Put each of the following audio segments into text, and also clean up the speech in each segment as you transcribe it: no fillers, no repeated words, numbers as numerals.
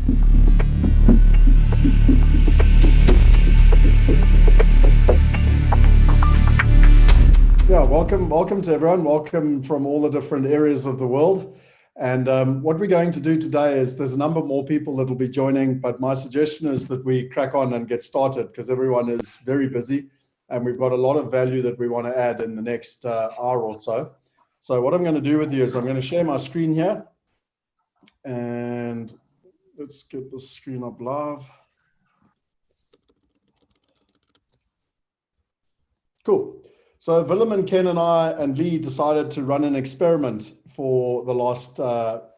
Yeah, welcome to everyone. Welcome from all the different areas of the world. And what we're going to do today is there's a number more people that will be joining, but my suggestion is that we crack on and get started because everyone is very busy and we've got a lot of value that we want to add in the next hour or so. So what I'm going to do with you is I'm going to share my screen here and let's get the screen up live. Cool. So Willem and Ken and I and Lee decided to run an experiment for the last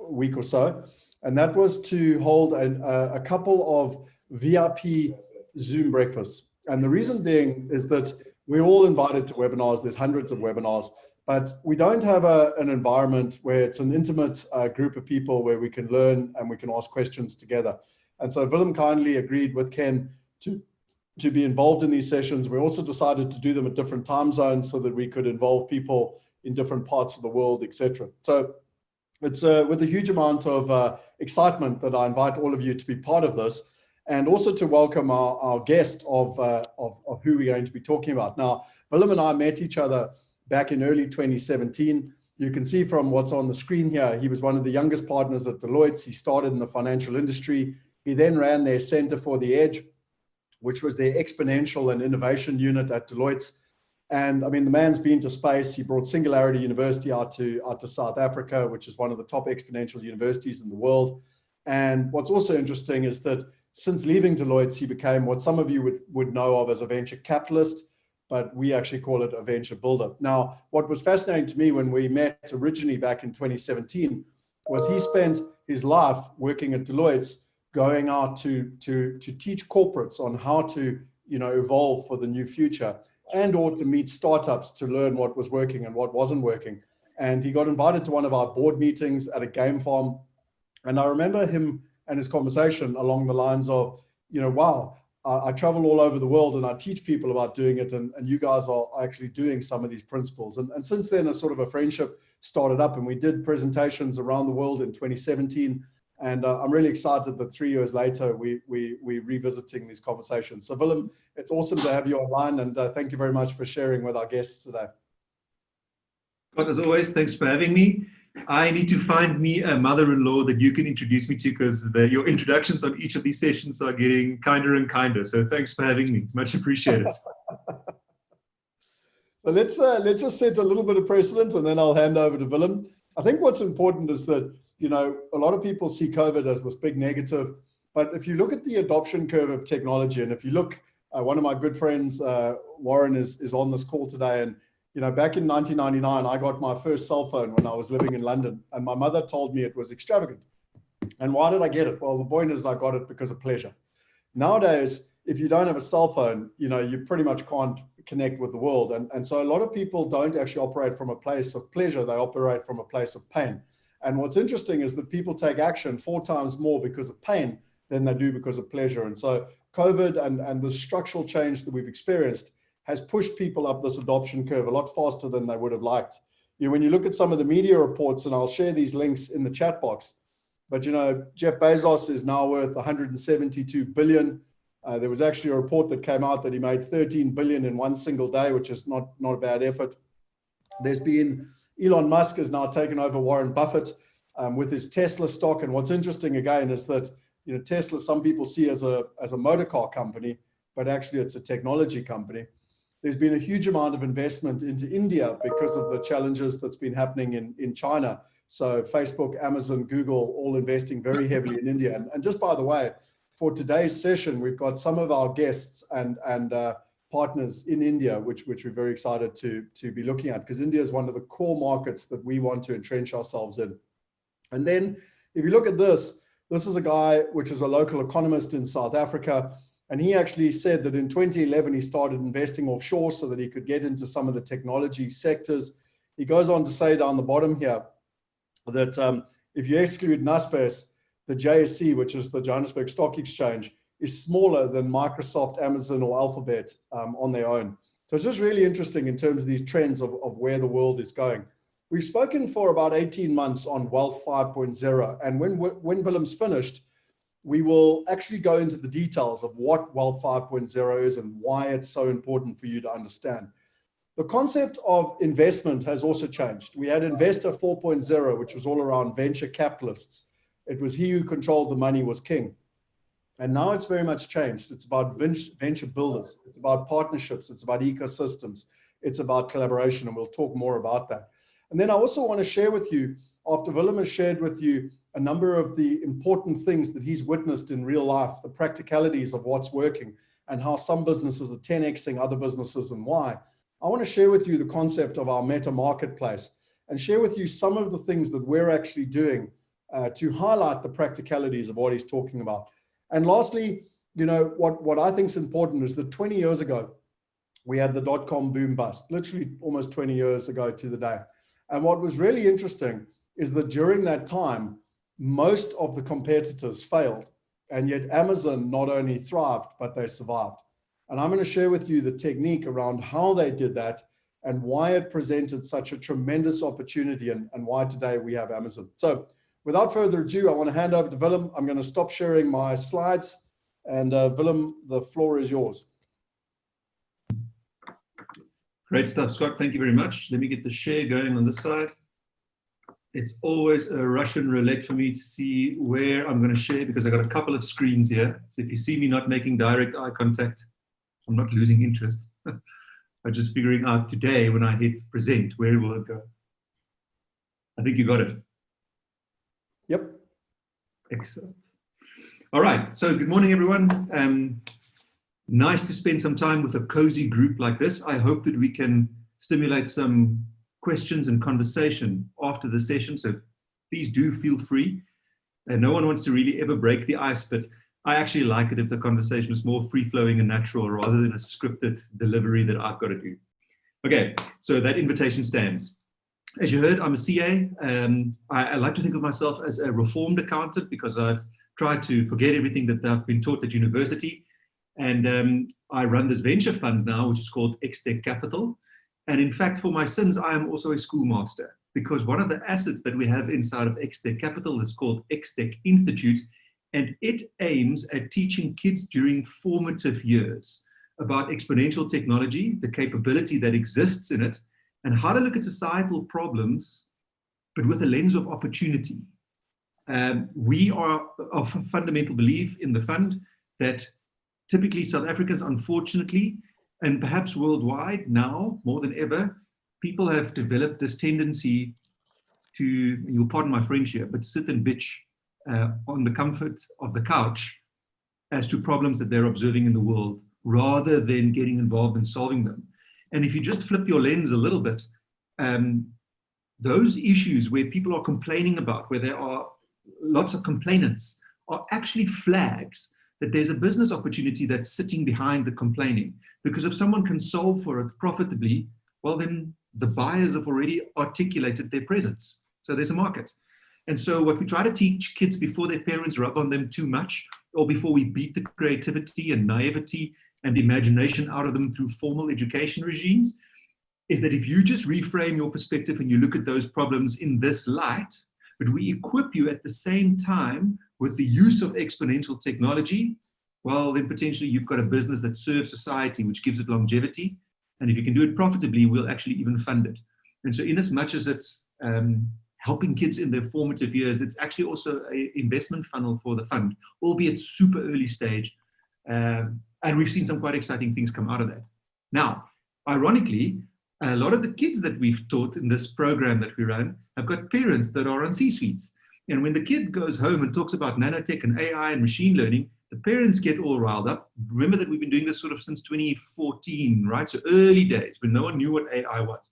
week or so. And that was to hold a couple of VIP Zoom breakfasts. And the reason being is that we're all invited to webinars. There's hundreds of webinars, but we don't have an environment where it's an intimate group of people where we can learn and we can ask questions together. And so Willem kindly agreed with Ken to be involved in these sessions. We also decided to do them at different time zones so that we could involve people in different parts of the world, etc. So it's with a huge amount of excitement that I invite all of you to be part of this and also to welcome our guest of who we're going to be talking about. Now, Willem and I met each other back in early 2017. You can see from what's on the screen here, he was one of the youngest partners at Deloitte. He started in the financial industry. He then ran their Center for the Edge, which was their exponential and innovation unit at Deloitte. And I mean, the man's been to space. He brought Singularity University out to South Africa, which is one of the top exponential universities in the world. And what's also interesting is that since leaving Deloitte, he became what some of you would know of as a venture capitalist, but we actually call it a venture builder. Now, what was fascinating to me when we met originally back in 2017 was he spent his life working at Deloitte, going out to teach corporates on how to evolve for the new future and or to meet startups to learn what was working and what wasn't working. And he got invited to one of our board meetings at a game farm. And I remember him and his conversation along the lines of, wow, I travel all over the world and I teach people about doing it. And you guys are actually doing some of these principles. And since then, a sort of a friendship started up and we did presentations around the world in 2017. And I'm really excited that 3 years later, we're revisiting these conversations. So Willem, it's awesome to have you online and thank you very much for sharing with our guests today. Scott, as always, thanks for having me. I need to find me a mother-in-law that you can introduce me to because your introductions on each of these sessions are getting kinder and kinder. So thanks for having me. Much appreciated. So let's just set a little bit of precedent and then I'll hand over to Willem. I think what's important is that, a lot of people see COVID as this big negative, but if you look at the adoption curve of technology, and if you look, one of my good friends, Warren, is on this call today, and back in 1999, I got my first cell phone when I was living in London, and my mother told me it was extravagant. And why did I get it? Well, the point is I got it because of pleasure. Nowadays, if you don't have a cell phone, you pretty much can't connect with the world. And so a lot of people don't actually operate from a place of pleasure, they operate from a place of pain. And what's interesting is that people take action 4 times more because of pain than they do because of pleasure. And so COVID and the structural change that we've experienced has pushed people up this adoption curve a lot faster than they would have liked. When you look at some of the media reports, and I'll share these links in the chat box, but Jeff Bezos is now worth 172 billion. There was actually a report that came out that he made 13 billion in one single day, which is not a bad effort. There's been Elon Musk has now taken over Warren Buffett with his Tesla stock. And what's interesting again is that Tesla, some people see as a motor car company, but actually it's a technology company. There's been a huge amount of investment into India because of the challenges that's been happening in China. So Facebook, Amazon, Google, all investing very heavily in India. And just by the way, for today's session, we've got some of our guests and partners in India, which we're very excited to be looking at, because India is one of the core markets that we want to entrench ourselves in. And then if you look at this is a guy which is a local economist in South Africa, and he actually said that in 2011 he started investing offshore so that he could get into some of the technology sectors. He goes on to say down the bottom here that if you exclude Naspers, the JSE, which is the Johannesburg Stock Exchange, is smaller than Microsoft, Amazon, or Alphabet on their own. So it's just really interesting in terms of these trends of where the world is going. We've spoken for about 18 months on Wealth 5.0, and when Willem's finished, we will actually go into the details of what Wealth 5.0 is and why it's so important for you to understand. The concept of investment has also changed. We had Investor 4.0, which was all around venture capitalists. It was he who controlled the money was king. And now it's very much changed. It's about venture builders. It's about partnerships. It's about ecosystems. It's about collaboration, and we'll talk more about that. And then I also want to share with you, after Willem has shared with you a number of the important things that he's witnessed in real life, the practicalities of what's working and how some businesses are 10xing other businesses and why. I want to share with you the concept of our meta marketplace and share with you some of the things that we're actually doing to highlight the practicalities of what he's talking about. And lastly, you know, what I think is important is that 20 years ago, we had the dot-com boom bust, literally almost 20 years ago to the day. And what was really interesting is that during that time, most of the competitors failed, and yet Amazon not only thrived, but they survived. And I'm going to share with you the technique around how they did that and why it presented such a tremendous opportunity and why today we have Amazon. So without further ado, I want to hand over to Willem. I'm going to stop sharing my slides, and Willem, the floor is yours. Great stuff, Scott. Thank you very much. Let me get the share going on this side. It's always a Russian roulette for me to see where I'm going to share because I've got a couple of screens here. So if you see me not making direct eye contact, I'm not losing interest. I'm just figuring out today when I hit present, where will it go? I think you got it. Yep. Excellent. All right. So good morning, everyone. Nice to spend some time with a cozy group like this. I hope that we can stimulate some questions and conversation after the session. So please do feel free. And no one wants to really ever break the ice, but I actually like it if the conversation is more free-flowing and natural rather than a scripted delivery that I've got to do. Okay, so that invitation stands. As you heard, I'm a CA. I like to think of myself as a reformed accountant because I've tried to forget everything that I've been taught at university. And I run this venture fund now, which is called Extech Capital. And in fact, for my sins, I am also a schoolmaster because one of the assets that we have inside of Extech Capital is called Extech Institute. And it aims at teaching kids during formative years about exponential technology, the capability that exists in it, and how to look at societal problems, but with a lens of opportunity. We are of fundamental belief in the fund that typically South Africans, unfortunately, and perhaps worldwide now, more than ever, people have developed this tendency to, you'll pardon my French here, but to sit and bitch on the comfort of the couch as to problems that they're observing in the world, rather than getting involved in solving them. And if you just flip your lens a little bit, those issues where people are complaining about, where there are lots of complainants, are actually flags that there's a business opportunity that's sitting behind the complaining. Because if someone can solve for it profitably, well, then the buyers have already articulated their presence. So there's a market. And so what we try to teach kids before their parents rub on them too much, or before we beat the creativity and naivety and imagination out of them through formal education regimes, is that if you just reframe your perspective and you look at those problems in this light, but we equip you at the same time with the use of exponential technology, well, then potentially you've got a business that serves society, which gives it longevity. And if you can do it profitably, we'll actually even fund it. And so in as much as it's helping kids in their formative years, it's actually also an investment funnel for the fund, albeit super early stage. And we've seen some quite exciting things come out of that. Now, ironically, a lot of the kids that we've taught in this program that we run have got parents that are on C-suites. And when the kid goes home and talks about nanotech and AI and machine learning, the parents get all riled up. Remember that we've been doing this sort of since 2014, right? So early days when no one knew what AI was.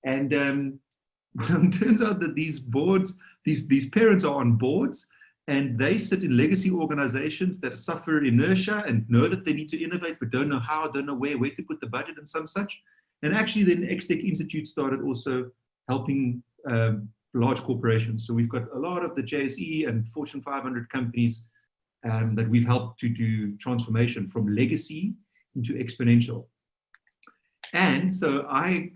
And it turns out that these boards, these parents are on boards, and they sit in legacy organizations that suffer inertia and know that they need to innovate, but don't know how, don't know where to put the budget and some such. And actually then Extech Institute started also helping large corporations. So we've got a lot of the JSE and Fortune 500 companies that we've helped to do transformation from legacy into exponential. And so I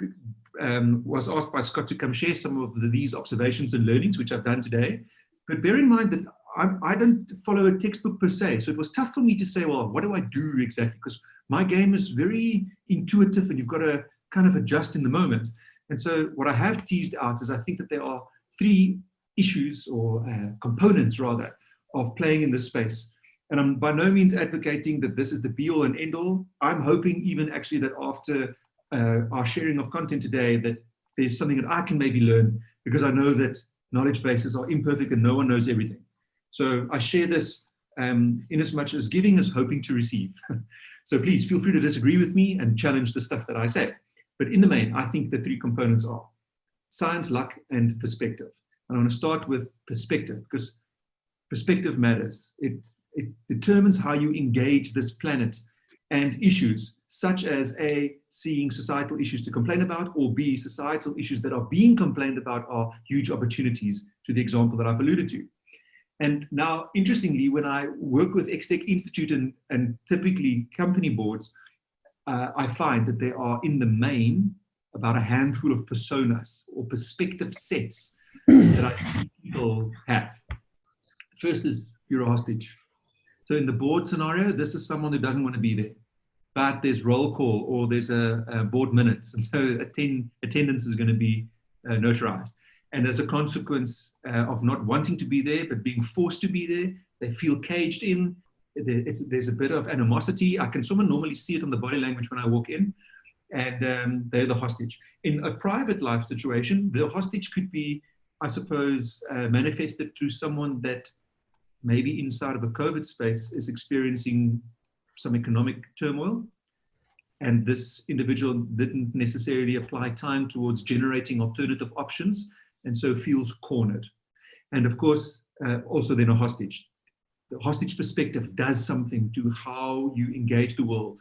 was asked by Scott to come share some of these observations and learnings, which I've done today. But bear in mind that I don't follow a textbook per se. So it was tough for me to say, well, what do I do exactly? Because my game is very intuitive and you've got to kind of adjust in the moment. And so what I have teased out is I think that there are three issues or components rather of playing in this space. And I'm by no means advocating that this is the be all and end all. I'm hoping even actually that after our sharing of content today, that there's something that I can maybe learn, because I know that knowledge bases are imperfect and no one knows everything. So I share this in as much as giving as hoping to receive. So please feel free to disagree with me and challenge the stuff that I say. But in the main, I think the three components are science, luck, and perspective. And I want to start with perspective, because perspective matters. It determines how you engage this planet and issues such as A, seeing societal issues to complain about, or B, societal issues that are being complained about are huge opportunities, to the example that I've alluded to. And now, interestingly, when I work with XTech Institute and typically company boards, I find that there are, in the main, about a handful of personas or perspective sets that I see people have. First is you're a hostage. So in the board scenario, this is someone who doesn't want to be there, but there's roll call or there's a board minutes. And so attendance is going to be notarized. And as a consequence of not wanting to be there, but being forced to be there, they feel caged in. There's a bit of animosity. I can normally see it on the body language when I walk in, and they're the hostage. In a private life situation, the hostage could be, I suppose, manifested through someone that maybe inside of a COVID space is experiencing some economic turmoil. And this individual didn't necessarily apply time towards generating alternative options, and so feels cornered. And of course, also then a hostage. The hostage perspective does something to how you engage the world.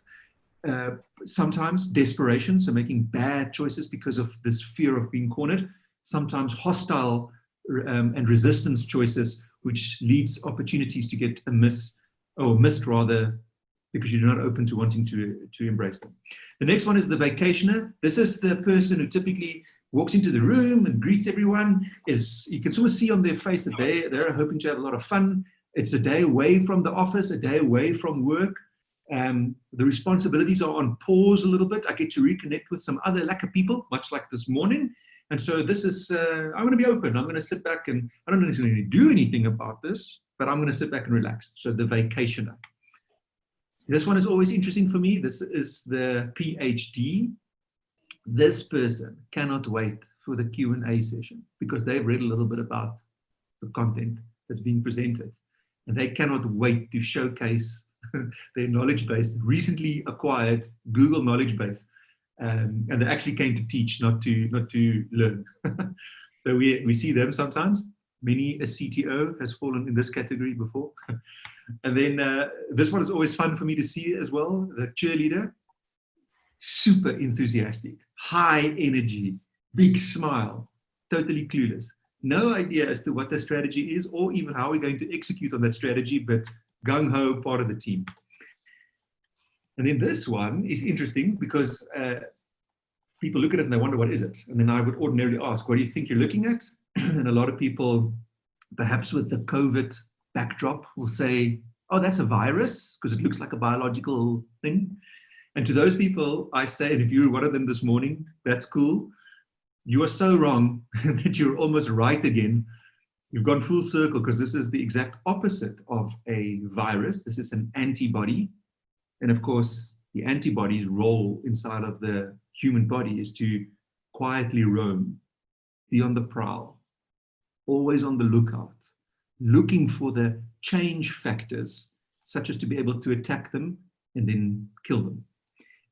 Sometimes desperation, so making bad choices because of this fear of being cornered. Sometimes hostile and resistance choices, which leads opportunities to get missed rather, because you're not open to wanting to embrace them. The next one is the vacationer. This is the person who typically walks into the room and greets everyone. You can sort of see on their face that they're hoping to have a lot of fun. It's a day away from the office, a day away from work. The responsibilities are on pause a little bit. I get to reconnect with some other lacquer people, much like this morning. And so this is, I'm going to be open. I'm going to sit back and I don't necessarily do anything about this, but I'm going to sit back and relax. So the vacationer. This one is always interesting for me. This is the PhD. This person cannot wait for the Q&A session because they've read a little bit about the content that's being presented. And they cannot wait to showcase their knowledge base, recently acquired Google knowledge base. And they actually came to teach, not to learn. So we see them sometimes. Many a CTO has fallen in this category before. And then this one is always fun for me to see as well. The cheerleader, super enthusiastic, high energy, big smile, totally clueless. No idea as to what the strategy is or even how we're going to execute on that strategy, but gung-ho, part of the team. And then this one is interesting because people look at it and they wonder, what is it? And then I would ordinarily ask, what do you think you're looking at? And a lot of people, perhaps with the COVID backdrop, will say, oh, that's a virus because it looks like a biological thing. And to those people, I say, and if you were one of them this morning, that's cool. You are so wrong that you're almost right again. You've gone full circle because this is the exact opposite of a virus. This is an antibody. And of course, the antibody's role inside of the human body is to quietly roam, be on the prowl, always on the lookout, looking for the change factors, such as to be able to attack them and then kill them.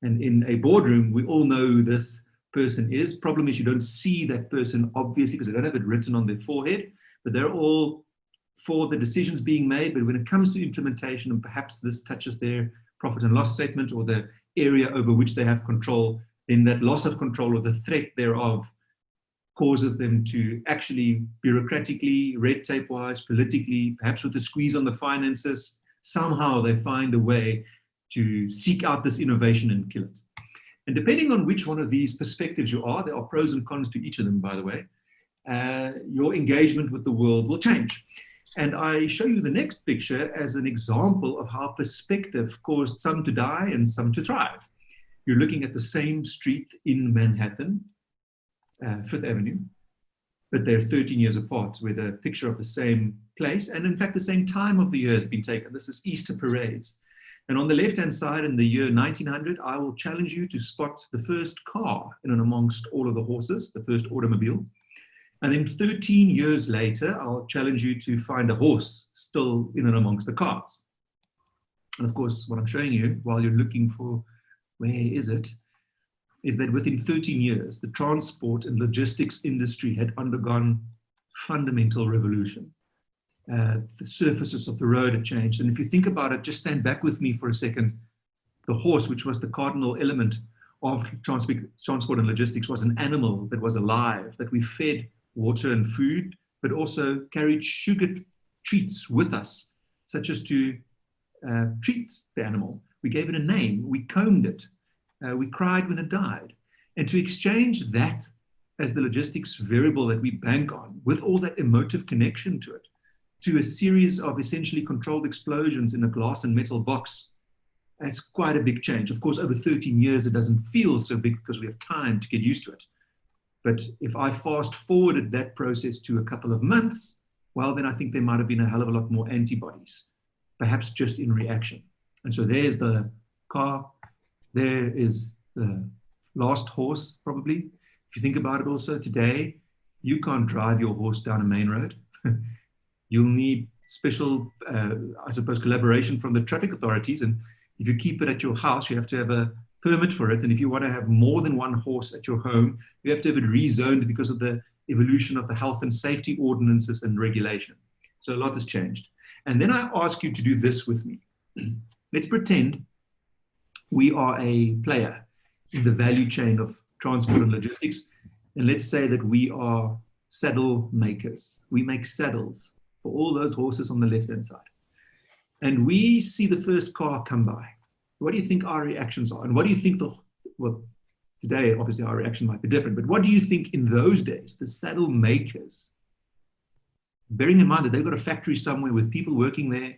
And in a boardroom, we all know who this person is. Problem is you don't see that person, obviously, because they don't have it written on their forehead, but they're all for the decisions being made. But when it comes to implementation, and perhaps this touches their profit and loss statement or the area over which they have control, then that loss of control or the threat thereof causes them to actually bureaucratically, red tape wise, politically, perhaps with a squeeze on the finances, somehow they find a way to seek out this innovation and kill it. And depending on which one of these perspectives you are, there are pros and cons to each of them, by the way, your engagement with the world will change. And I show you the next picture as an example of how perspective caused some to die and some to thrive. You're looking at the same street in Manhattan, Fifth Avenue, but they're 13 years apart with a picture of the same place. And in fact, the same time of the year has been taken. This is Easter parades. And on the left-hand side in the year 1900, I will challenge you to spot the first car in and amongst all of the horses, the first automobile. And then 13 years later, I'll challenge you to find a horse still in and amongst the cars. And of course, what I'm showing you while you're looking for where is it, is that within 13 years, the transport and logistics industry had undergone fundamental revolution. The surfaces of the road had changed. And if you think about it, just stand back with me for a second. The horse, which was the cardinal element of transport and logistics, was an animal that was alive, that we fed water and food, but also carried sugar treats with us, such as to treat the animal. We gave it a name, we combed it, we cried when it died. And to exchange that as the logistics variable that we bank on, with all that emotive connection to it, to a series of essentially controlled explosions in a glass and metal box, that's quite a big change. Of course, over 13 years, it doesn't feel so big because we have time to get used to it. But if I fast forwarded that process to a couple of months, well, then I think there might have been a hell of a lot more antibodies, perhaps just in reaction. And so there's the car, there is the last horse, probably. If you think about it also today, you can't drive your horse down a main road. You'll need special, I suppose, collaboration from the traffic authorities. And if you keep it at your house, you have to have a permit for it. And if you want to have more than one horse at your home, you have to have it rezoned because of the evolution of the health and safety ordinances and regulation. So a lot has changed. And then I ask you to do this with me. Let's pretend we are a player in the value chain of transport and logistics. And let's say that we are saddle makers. We make saddles for all those horses on the left-hand side. And we see the first car come by. What do you think our reactions are? And what do you think well, today, obviously our reaction might be different, but what do you think in those days, the saddle makers, bearing in mind that they've got a factory somewhere with people working there,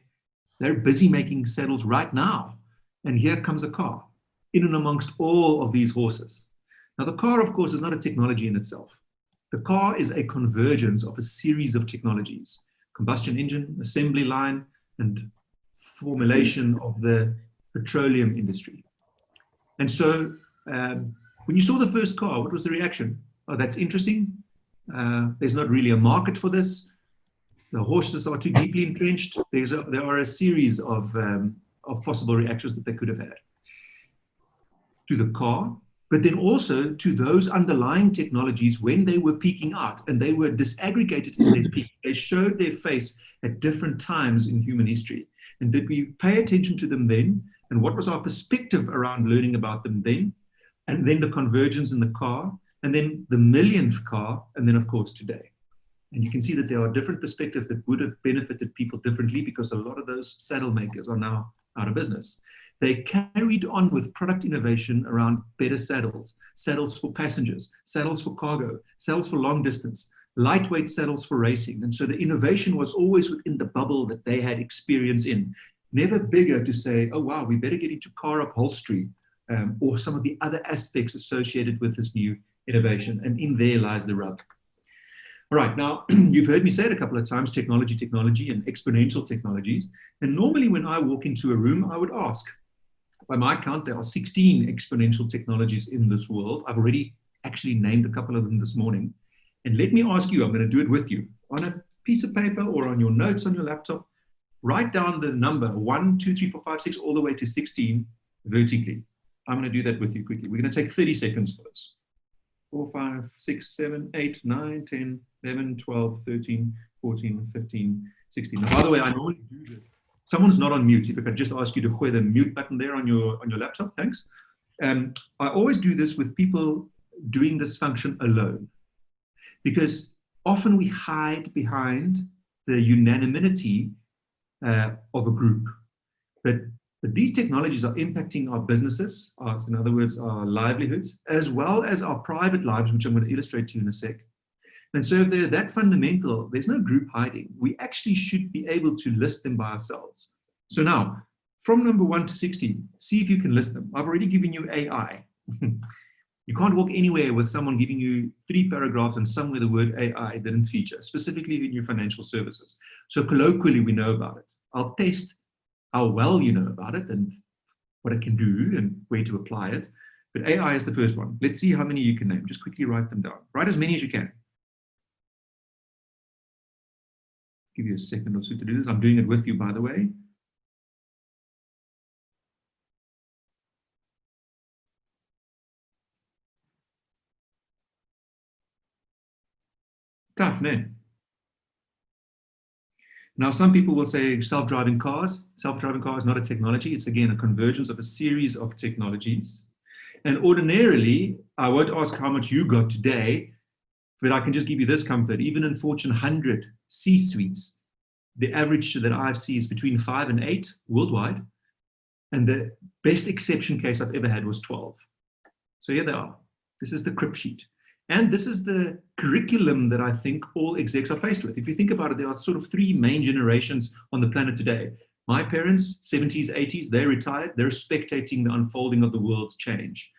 they're busy making saddles right now. And here comes a car in and amongst all of these horses. Now the car, of course, is not a technology in itself. The car is a convergence of a series of technologies: combustion engine, assembly line, and formulation of the petroleum industry. And so when you saw the first car, what was the reaction? Oh, that's interesting. There's not really a market for this. The horses are too deeply entrenched. There are a series of possible reactions that they could have had to the car, but then also to those underlying technologies when they were peaking out and they were disaggregated in their peak. They showed their face at different times in human history. And did we pay attention to them then? And what was our perspective around learning about them then? And then the convergence in the car, and then the millionth car, and then of course today. And you can see that there are different perspectives that would have benefited people differently because a lot of those saddle makers are now out of business. They carried on with product innovation around better saddles, saddles for passengers, saddles for cargo, saddles for long distance, lightweight saddles for racing. And so the innovation was always within the bubble that they had experience in. Never bigger to say, oh, wow, we better get into car upholstery or some of the other aspects associated with this new innovation. And in there lies the rub. All right, now, you've heard me say it a couple of times, technology, and exponential technologies. And normally when I walk into a room, I would ask, by my count, there are 16 exponential technologies in this world. I've already actually named a couple of them this morning. And let me ask you, I'm going to do it with you, on a piece of paper or on your notes on your laptop, write down the number 1, 2, 3, 4, 5, 6, all the way to 16 vertically. I'm going to do that with you quickly. We're going to take 30 seconds for this. 4, 5, 6, 7, 8, 9, 10, 11, 12, 13, 14, 15, 16. Now, by the way, I normally do this. Someone's not on mute. If I could just ask you to hit the mute button there on your laptop, thanks. I always do this with people doing this function alone, because often we hide behind the unanimity of a group. But these technologies are impacting our businesses, in other words, our livelihoods, as well as our private lives, which I'm going to illustrate to you in a sec. And so if they're that fundamental, there's no group hiding. We actually should be able to list them by ourselves. So now, from number 1 to 60, see if you can list them. I've already given you AI. You can't walk anywhere with someone giving you 3 paragraphs and somewhere the word AI didn't feature, specifically in your financial services. So colloquially, we know about it. I'll test how well you know about it and what it can do and where to apply it. But AI is the first one. Let's see how many you can name. Just quickly write them down. Write as many as you can. Give you a second or so to do this. I'm doing it with you, by the way. Tough, no? Now, some people will say self-driving cars. Self-driving cars is not a technology. It's, again, a convergence of a series of technologies. And ordinarily, I won't ask how much you got today, but I can just give you this comfort. Even in Fortune 100 C-suites, the average that I see is between 5 and 8 worldwide. And the best exception case I've ever had was 12. So here they are. This is the crib sheet. And this is the curriculum that I think all execs are faced with. If you think about it, there are sort of 3 main generations on the planet today. My parents, 70s, 80s, they retired. They're spectating the unfolding of the world's change.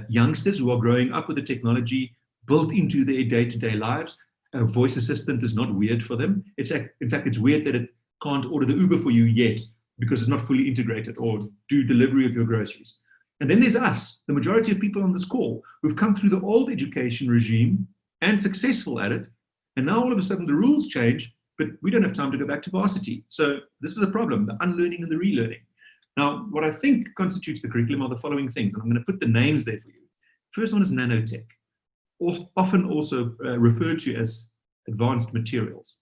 Youngsters who are growing up with the technology built into their day-to-day lives. A voice assistant is not weird for them. In fact, it's weird that it can't order the Uber for you yet because it's not fully integrated or do delivery of your groceries. And then there's us, the majority of people on this call who've come through the old education regime and successful at it. And now all of a sudden the rules change, but we don't have time to go back to varsity. So this is a problem, the unlearning and the relearning. Now, what I think constitutes the curriculum are the following things, and I'm going to put the names there for you. First one is nanotech, often also referred to as advanced materials.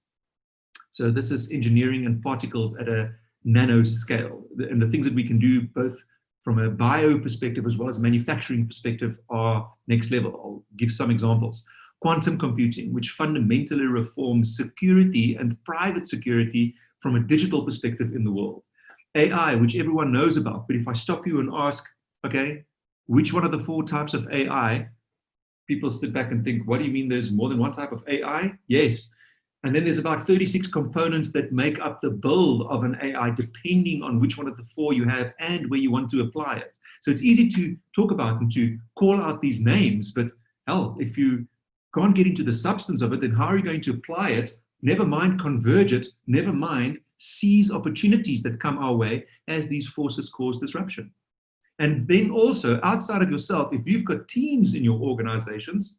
So this is engineering and particles at a nano scale. And the things that we can do both from a bio perspective as well as a manufacturing perspective are next level. I'll give some examples. Quantum computing, which fundamentally reforms security and private security from a digital perspective in the world. AI, which everyone knows about, but if I stop you and ask, okay, which one of the 4 types of AI, people sit back and think, what do you mean there's more than one type of AI? Yes. And then there's about 36 components that make up the build of an AI, depending on which one of the 4 you have and where you want to apply it. So it's easy to talk about and to call out these names, but hell, if you can't get into the substance of it, then how are you going to apply it? Never mind converge it, never mind seize opportunities that come our way as these forces cause disruption. And then also, outside of yourself, if you've got teams in your organizations,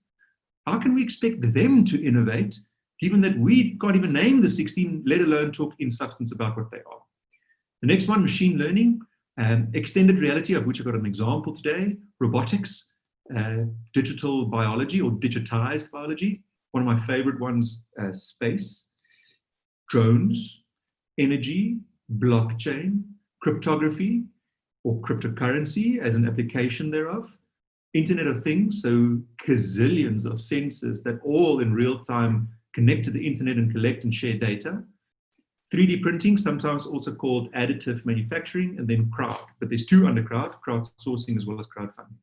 how can we expect them to innovate, given that we can't even name the 16, let alone talk in substance about what they are? The next one, machine learning, extended reality, of which I've got an example today, robotics, digital biology or digitized biology. One of my favorite ones, space, drones, energy, blockchain, cryptography or cryptocurrency as an application thereof, Internet of Things, so gazillions of sensors that all in real time connect to the internet and collect and share data. 3D printing, sometimes also called additive manufacturing, and then crowd. But there's 2 under crowdsourcing as well as crowdfunding.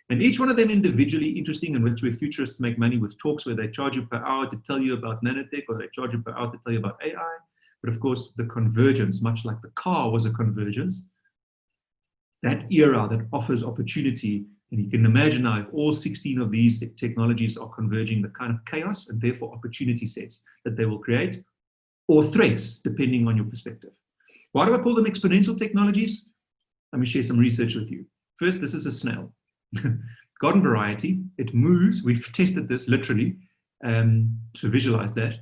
And each one of them individually interesting, and which where futurists make money with talks where they charge you per hour to tell you about nanotech, or they charge you per hour to tell you about AI. But of course, the convergence, much like the car was a convergence, that era that offers opportunity. And you can imagine now if all 16 of these technologies are converging, the kind of chaos and therefore opportunity sets that they will create, or threats, depending on your perspective. Why do I call them exponential technologies? Let me share some research with you. First, this is a snail. Garden variety, it moves. We've tested this literally to visualize that.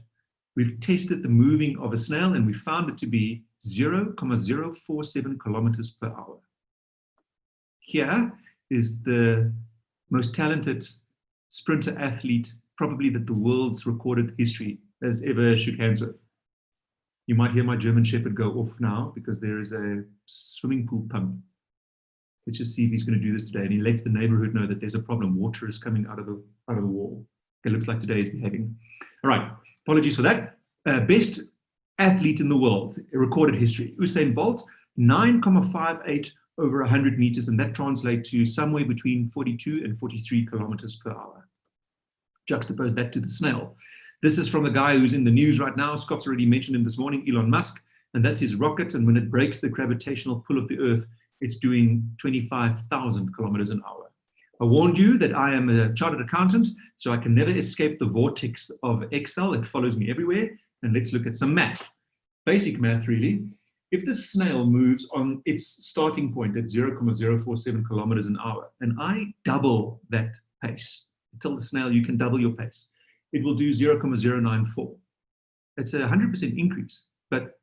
We've tested the moving of a snail and we found it to be 0.047 kilometers per hour. Here is the most talented sprinter athlete, probably that the world's recorded history has ever shook hands with. You might hear my German Shepherd go off now because there is a swimming pool pump. Let's just see if he's going to do this today. And he lets the neighborhood know that there's a problem. Water is coming out of the wall. It looks like today he's behaving. All right, apologies for that. Best athlete in the world, recorded history. Usain Bolt, 9.58 over 100 meters, and that translates to somewhere between 42 and 43 kilometers per hour. Juxtapose that to the snail. This is from the guy who's in the news right now. Scott's already mentioned him this morning, Elon Musk, and that's his rocket. And when it breaks the gravitational pull of the Earth, it's doing 25,000 kilometers an hour. I warned you that I am a chartered accountant, so I can never escape the vortex of Excel. It follows me everywhere. And let's look at some math. Basic math, really. If the snail moves on its starting point at 0.047 kilometers an hour, and I double that pace, tell the snail you can double your pace, it will do 0.094. It's a 100% increase, but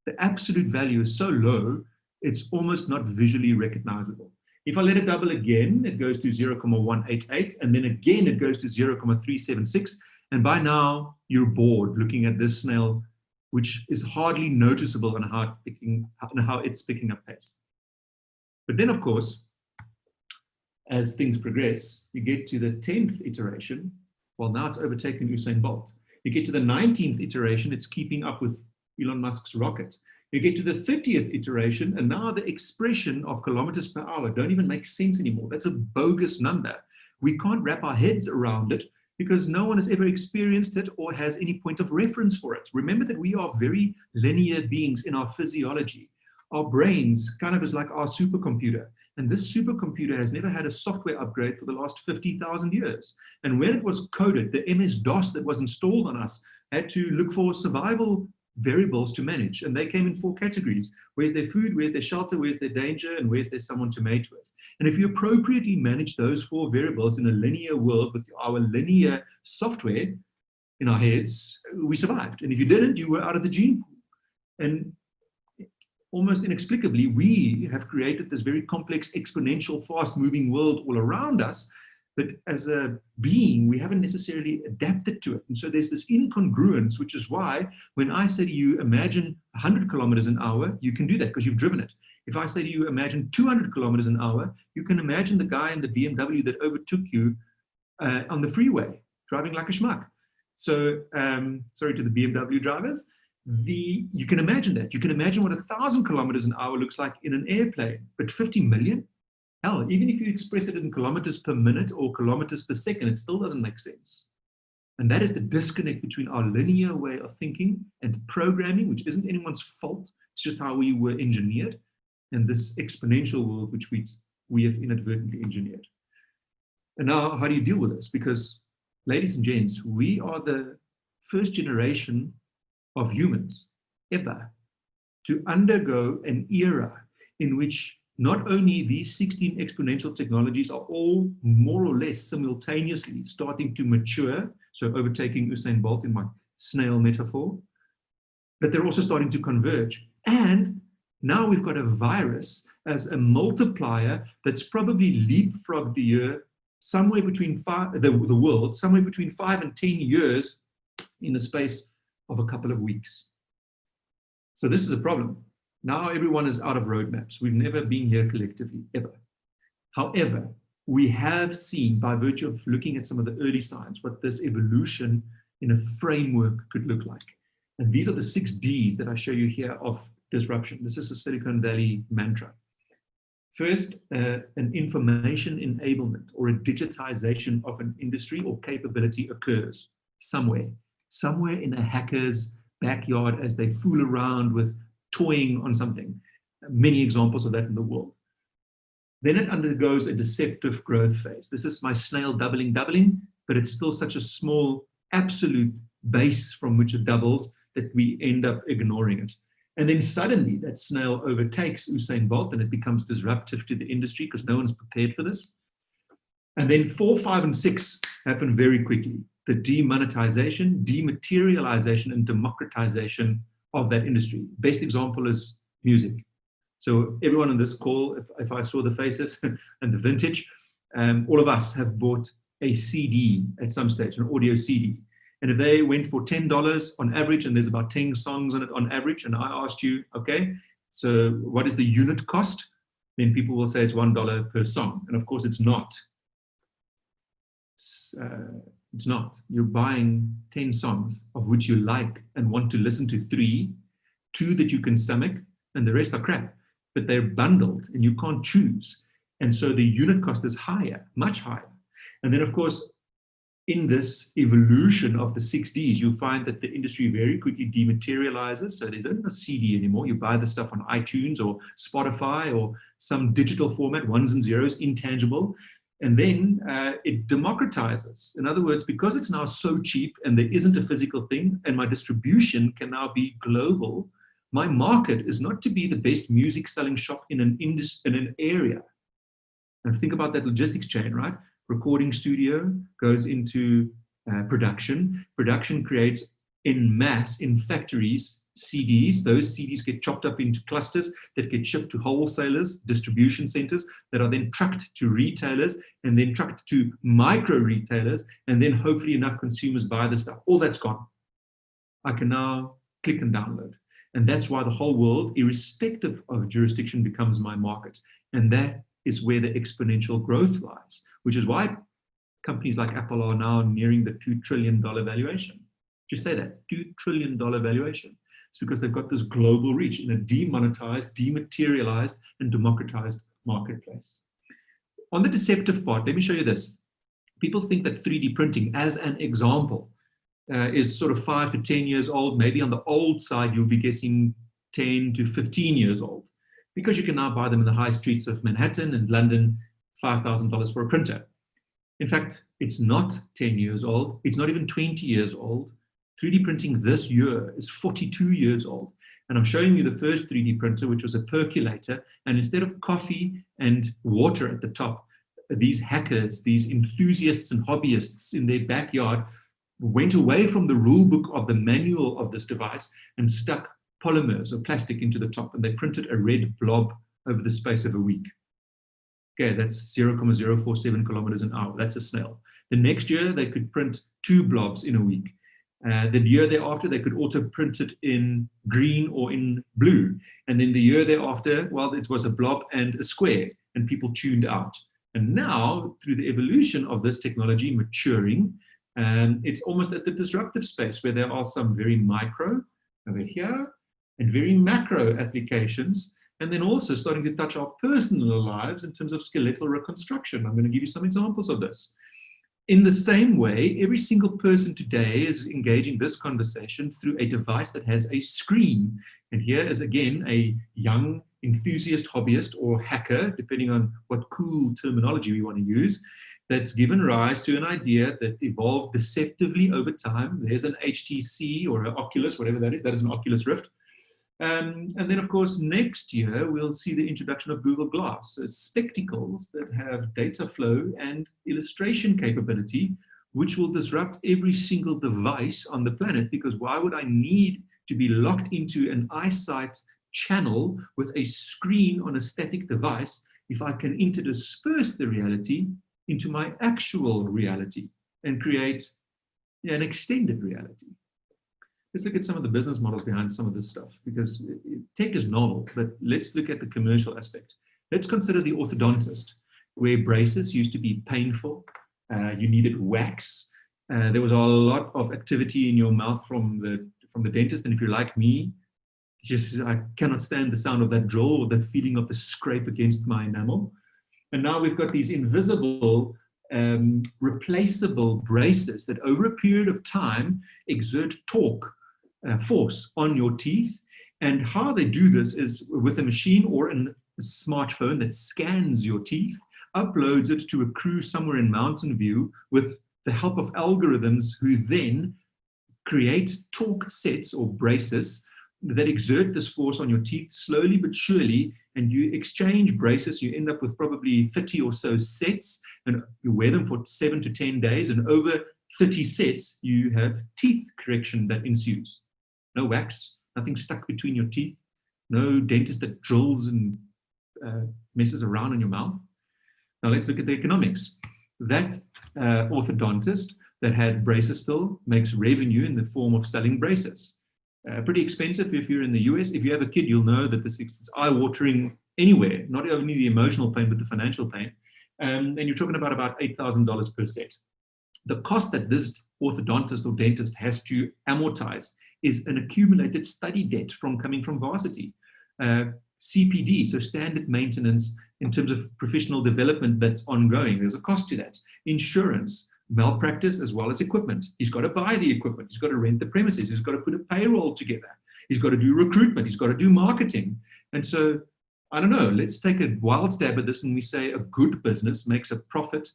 the absolute value is so low, it's almost not visually recognizable. If I let it double again, it goes to 0.188, and then again it goes to 0.376, and by now you're bored looking at this snail, which is hardly noticeable on how it's picking up pace. But then, of course, as things progress, you get to the 10th iteration. Well, now it's overtaken Usain Bolt. You get to the 19th iteration, it's keeping up with Elon Musk's rocket. You get to the 30th iteration, and now the expression of kilometers per hour don't even make sense anymore. That's a bogus number. We can't wrap our heads around it because no one has ever experienced it or has any point of reference for it. Remember that we are very linear beings in our physiology. Our brains kind of is like our supercomputer. And this supercomputer has never had a software upgrade for the last 50,000 years. And when it was coded, the MS-DOS that was installed on us had to look for survival variables to manage. And they came in 4 categories. Where's their food, where's their shelter, where's their danger, and where's there someone to mate with. And if you appropriately manage those 4 variables in a linear world with our linear software in our heads, we survived. And if you didn't, you were out of the gene pool. And almost inexplicably, we have created this very complex, exponential, fast-moving world all around us. But as a being, we haven't necessarily adapted to it. And so there's this incongruence, which is why when I say to you, imagine 100 kilometers an hour, you can do that because you've driven it. If I say to you, imagine 200 kilometers an hour, you can imagine the guy in the BMW that overtook you on the freeway, driving like a schmuck. So, sorry to the BMW drivers. You can imagine that. You can imagine what 1,000 kilometers an hour looks like in an airplane, but 50 million? Hell, even if you express it in kilometers per minute or kilometers per second, it still doesn't make sense. And that is the disconnect between our linear way of thinking and programming, which isn't anyone's fault. It's just how we were engineered, and this exponential world, which we have inadvertently engineered. And now, how do you deal with this? Because, ladies and gents, we are the first generation of humans ever to undergo an era in which not only these 16 exponential technologies are all more or less simultaneously starting to mature, so overtaking Usain Bolt in my snail metaphor, but they're also starting to converge. And now we've got a virus as a multiplier that's probably leapfrogged the year somewhere between the world, somewhere between 5 and 10 years in the space of a couple of weeks. So this is a problem. Now everyone is out of roadmaps. We've never been here collectively, ever. However, we have seen, by virtue of looking at some of the early signs, what this evolution in a framework could look like. And these are the 6 Ds that I show you here of disruption. This is a Silicon Valley mantra. First, an information enablement or a digitization of an industry or capability occurs somewhere in a hacker's backyard as they fool around with toying on something. Many examples of that in the world. Then it undergoes a deceptive growth phase. This is my snail doubling, but it's still such a small absolute base from which it doubles that we end up ignoring it. And then suddenly that snail overtakes Usain Bolt and it becomes disruptive to the industry because no one's prepared for this. And then 4, 5, and 6 happen very quickly. The demonetization, dematerialization, and democratization of that industry. Best example is music. So everyone on this call, if I saw the faces and the vintage, all of us have bought a CD at some stage, an audio CD. And if they went for $10 on average, and there's about 10 songs on it on average, and I asked you, okay, so what is the unit cost? Then people will say it's $1 per song. And of course it's not. It's not. You're buying 10 songs of which you like and want to listen to 3, 2 that you can stomach, and the rest are crap. But they're bundled and you can't choose. And so the unit cost is higher, much higher. And then of course, in this evolution of the 6Ds, you'll find that the industry very quickly dematerializes. So there's no CD anymore. You buy the stuff on iTunes or Spotify or some digital format, ones and zeros, intangible. And then it democratizes. In other words, because it's now so cheap and there isn't a physical thing, and my distribution can now be global, my market is not to be the best music selling shop in an area. And think about that logistics chain, right? Recording studio goes into production. Production creates en masse in factories CDs. Those CDs get chopped up into clusters that get shipped to wholesalers, distribution centers that are then trucked to retailers and then trucked to micro retailers, and then hopefully enough consumers buy the stuff. All that's gone. I can now click and download. And that's why the whole world, irrespective of jurisdiction, becomes my market. And that is where the exponential growth lies, which is why companies like Apple are now nearing the $2 trillion valuation. Just say that, $2 trillion valuation. It's because they've got this global reach in a demonetized, dematerialized, and democratized marketplace. On the deceptive part, let me show you this. People think that 3D printing, as an example, is sort of 5 to 10 years old. Maybe on the old side, you'll be guessing 10 to 15 years old, because you can now buy them in the high streets of Manhattan and London, $5,000 for a printer. In fact, it's not 10 years old. It's not even 20 years old. 3D printing this year is 42 years old. And I'm showing you the first 3D printer, which was a percolator. And instead of coffee and water at the top, these hackers, these enthusiasts and hobbyists in their backyard went away from the rule book of the manual of this device and stuck polymers or plastic into the top, and they printed a red blob over the space of a week. Okay, that's 0.047 kilometers an hour. That's a snail. The next year, they could print 2 blobs in a week. The year thereafter, they could auto print it in green or in blue. And then the year thereafter, well, it was a blob and a square, and people tuned out. And now, through the evolution of this technology maturing, it's almost at the disruptive space where there are some very micro over here and very macro applications, and then also starting to touch our personal lives in terms of skeletal reconstruction. I'm going to give you some examples of this. In the same way, every single person today is engaging this conversation through a device that has a screen. And here is, again, a young enthusiast, hobbyist, or hacker, depending on what cool terminology we want to use, that's given rise to an idea that evolved deceptively over time. There's an HTC or an Oculus, whatever that is. That is an Oculus Rift. And then, of course, next year, we'll see the introduction of Google Glass, so spectacles that have data flow and illustration capability, which will disrupt every single device on the planet, because why would I need to be locked into an eyesight channel with a screen on a static device if I can interdisperse the reality into my actual reality and create an extended reality? Let's look at some of the business models behind some of this stuff, because tech is novel, but let's look at the commercial aspect. Let's consider the orthodontist, where braces used to be painful. You needed wax. There was a lot of activity in your mouth from the dentist. And if you're like me, I cannot stand the sound of that drill or the feeling of the scrape against my enamel. And now we've got these invisible, replaceable braces that over a period of time exert torque, force on your teeth. And how they do this is with a machine or a smartphone that scans your teeth, uploads it to a crew somewhere in Mountain View with the help of algorithms, who then create torque sets or braces that exert this force on your teeth slowly but surely. And you exchange braces, you end up with probably 30 or so sets, and you wear them for 7 to 10 days, and over 30 sets, you have teeth correction that ensues. No wax, nothing stuck between your teeth, no dentist that drills and messes around in your mouth. Now let's look at the economics. That orthodontist that had braces still makes revenue in the form of selling braces. Pretty expensive if you're in the US. If you have a kid, you'll know that it's eye-watering anywhere, not only the emotional pain, but the financial pain. And you're talking about $8,000 per set. The cost that this orthodontist or dentist has to amortize is an accumulated study debt from coming from varsity. CPD, so standard maintenance in terms of professional development that's ongoing. There's a cost to that. Insurance, malpractice as well as equipment. He's got to buy the equipment. He's got to rent the premises. He's got to put a payroll together. He's got to do recruitment. He's got to do marketing. And so, I don't know, let's take a wild stab at this and we say a good business makes a profit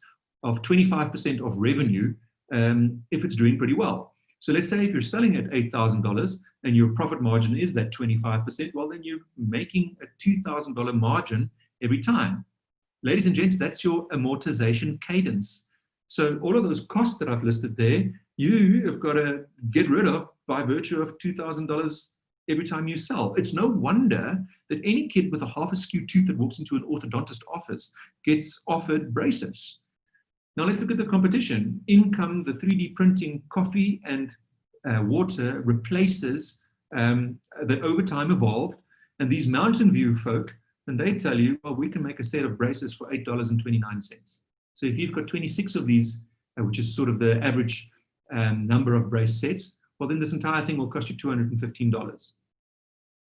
of 25% of revenue if it's doing pretty well. So let's say if you're selling at $8,000 and your profit margin is that 25%, well, then you're making a $2,000 margin every time. Ladies and gents, that's your amortization cadence. So all of those costs that I've listed there, you have got to get rid of by virtue of $2,000 every time you sell. It's no wonder that any kid with a half askew tooth that walks into an orthodontist office gets offered braces. Now let's look at the competition. In come the 3D printing coffee and water replaces that over time evolved. And these Mountain View folk, and they tell you, well, we can make a set of braces for $8.29. So if you've got 26 of these, which is sort of the average number of brace sets, well, then this entire thing will cost you $215.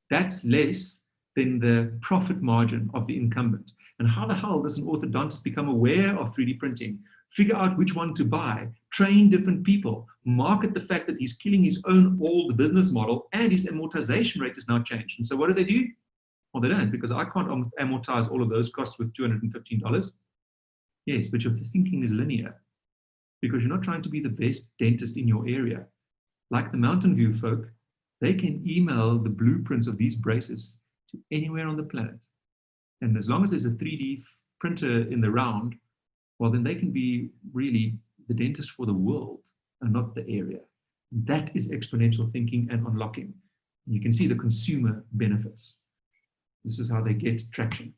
That's less than the profit margin of the incumbent. And how the hell does an orthodontist become aware of 3D printing, figure out which one to buy, train different people, market the fact that he's killing his own old business model, and his amortization rate is now changed? And so what do? Well, they don't, because I can't amortize all of those costs with $215. Yes, but your thinking is linear, because you're not trying to be the best dentist in your area. Like the Mountain View folk, they can email the blueprints of these braces to anywhere on the planet. And as long as there's a 3D printer in the round, well, then they can be really the dentist for the world and not the area. That is exponential thinking and unlocking. You can see the consumer benefits. This is how they get traction.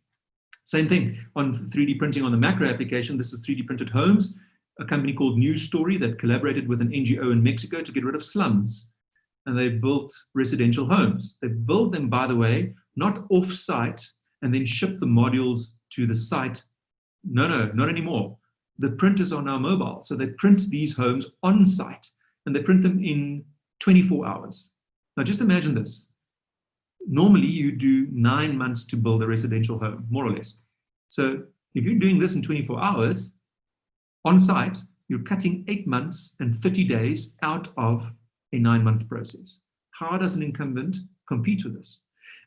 Same thing on 3D printing on the macro application. This is 3D printed homes, a company called News Story that collaborated with an NGO in Mexico to get rid of slums. And they built residential homes. They build them, by the way, not off-site and then ship the modules to the site. No, not anymore. The printers are now mobile. So they print these homes on site and they print them in 24 hours. Now just imagine this. Normally you do 9 months to build a residential home, more or less. So if you're doing this in 24 hours on site, you're cutting 8 months and 30 days out of a 9-month process. How does an incumbent compete with this?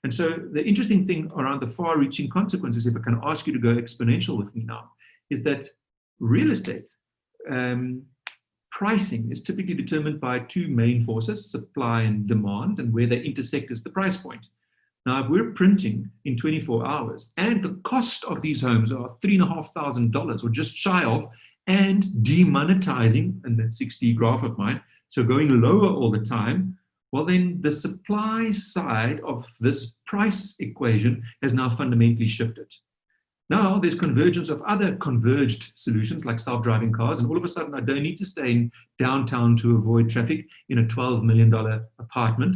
And so the interesting thing around the far-reaching consequences, if I can ask you to go exponential with me now, is that real estate pricing is typically determined by two main forces, supply and demand, and where they intersect is the price point. Now, if we're printing in 24 hours and the cost of these homes are $3,500 or just shy of, and demonetizing, and that 6D graph of mine, so going lower all the time, well, then the supply side of this price equation has now fundamentally shifted. Now there's convergence of other converged solutions like self-driving cars, and all of a sudden I don't need to stay in downtown to avoid traffic in a $12 million apartment.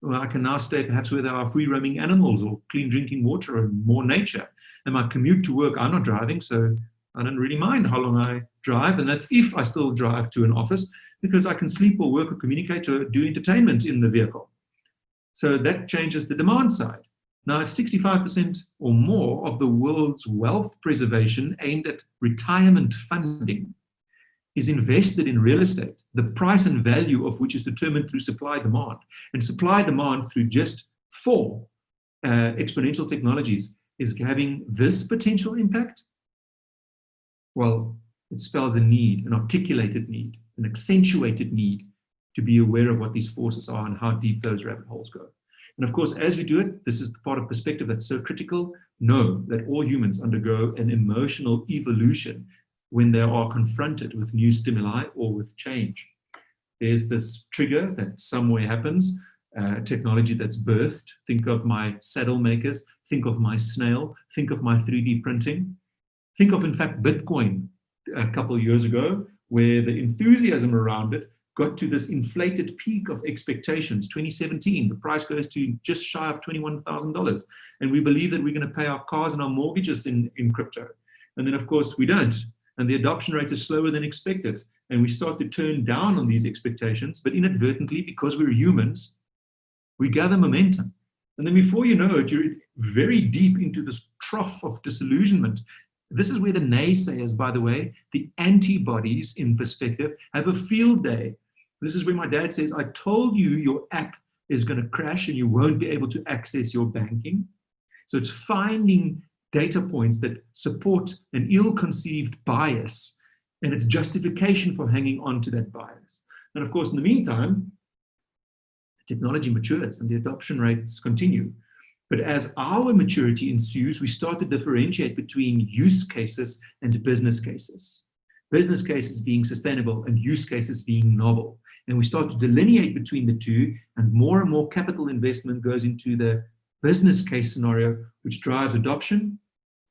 Well, I can now stay perhaps where there are free roaming animals or clean drinking water and more nature. And my commute to work, I'm not driving, so I don't really mind how long I drive, and that's if I still drive to an office, because I can sleep or work or communicate or do entertainment in the vehicle. So that changes the demand side. Now, if 65% or more of the world's wealth preservation aimed at retirement funding is invested in real estate, the price and value of which is determined through supply-demand, and supply-demand through just 4 exponential technologies is having this potential impact, well, it spells a need, an articulated need, an accentuated need to be aware of what these forces are and how deep those rabbit holes go. And of course, as we do it, this is the part of perspective that's so critical. Know that all humans undergo an emotional evolution when they are confronted with new stimuli or with change. There's this trigger that somewhere happens, technology that's birthed. Think of my saddle makers, think of my snail, think of my 3D printing. Think of, in fact, Bitcoin a couple of years ago, where the enthusiasm around it got to this inflated peak of expectations. 2017, the price goes to just shy of $21,000. And we believe that we're going to pay our cars and our mortgages in crypto. And then, of course, we don't. And the adoption rate is slower than expected. And we start to turn down on these expectations, but inadvertently, because we're humans, we gather momentum. And then before you know it, you're very deep into this trough of disillusionment. This is where the naysayers, by the way, the antibodies in perspective, have a field day. This is where my dad says, I told you your app is going to crash and you won't be able to access your banking. So it's finding data points that support an ill-conceived bias and its justification for hanging on to that bias. And of course, in the meantime, technology matures and the adoption rates continue. But as our maturity ensues, we start to differentiate between use cases and business cases. Business cases being sustainable and use cases being novel. And we start to delineate between the two, and more capital investment goes into the business case scenario, which drives adoption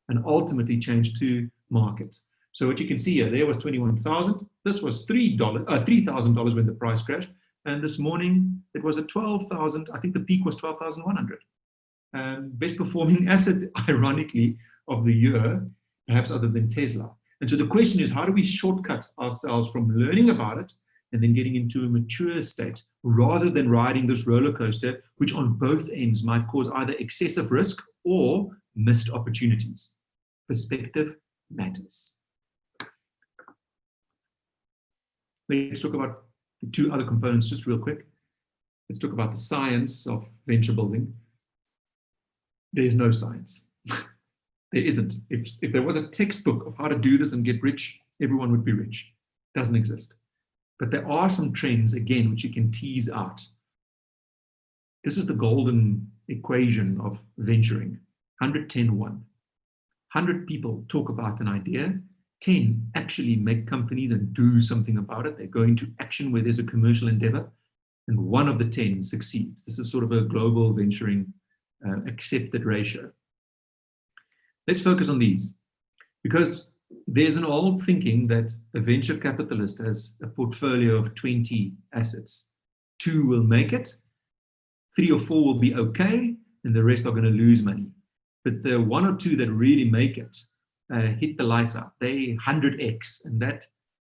and ultimately change to market. So what you can see here, there was 21,000. This was $3,000 when the price crashed. And this morning it was at 12,000. I think the peak was 12,100. Best performing asset, ironically, of the year, perhaps other than Tesla. And so the question is, how do we shortcut ourselves from learning about it and then getting into a mature state, rather than riding this roller coaster, which on both ends might cause either excessive risk or missed opportunities? Perspective matters. Let's talk about the two other components just real quick. Let's talk about the science of venture building. There's no science. There isn't. If there was a textbook of how to do this and get rich, everyone would be rich. It doesn't exist. But there are some trends, again, which you can tease out. This is the golden equation of venturing. 110-1. 100 people talk about an idea. 10 actually make companies and do something about it. They go into action where there's a commercial endeavor. And 1 of the 10 succeeds. This is sort of a global venturing accepted ratio. Let's focus on these, because there's an old thinking that a venture capitalist has a portfolio of 20 assets. 2 will make it, 3 or 4 will be okay, and the rest are going to lose money. But the 1 or 2 that really make it hit the lights out. They 100x, and that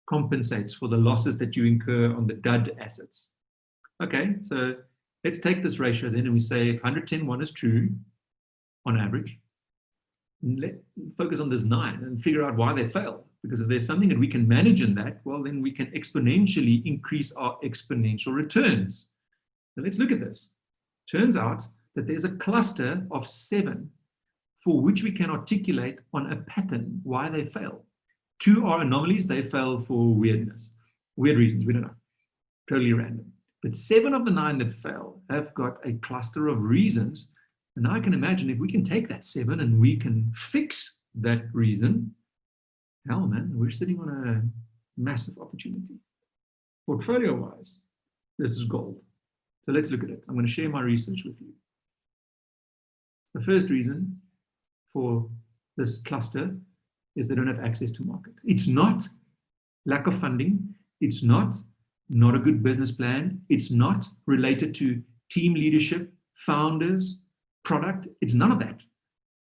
compensates for the losses that you incur on the dud assets. Okay, so let's take this ratio then, and we say if 110-1 is true, on average, let's focus on this 9 and figure out why they fail. Because if there's something that we can manage in that, well, then we can exponentially increase our exponential returns. Now let's look at this. Turns out that there's a cluster of 7 for which we can articulate on a pattern why they fail. 2 are anomalies. They fail for weirdness. Weird reasons, we don't know. Totally random. But 7 of the 9 that fail have got a cluster of reasons. And now I can imagine if we can take that 7 and we can fix that reason, hell man, we're sitting on a massive opportunity. Portfolio-wise, this is gold. So let's look at it. I'm going to share my research with you. The first reason for this cluster is they don't have access to market. It's not lack of funding. It's not a good business plan. It's not related to team leadership, founders, product. It's none of that.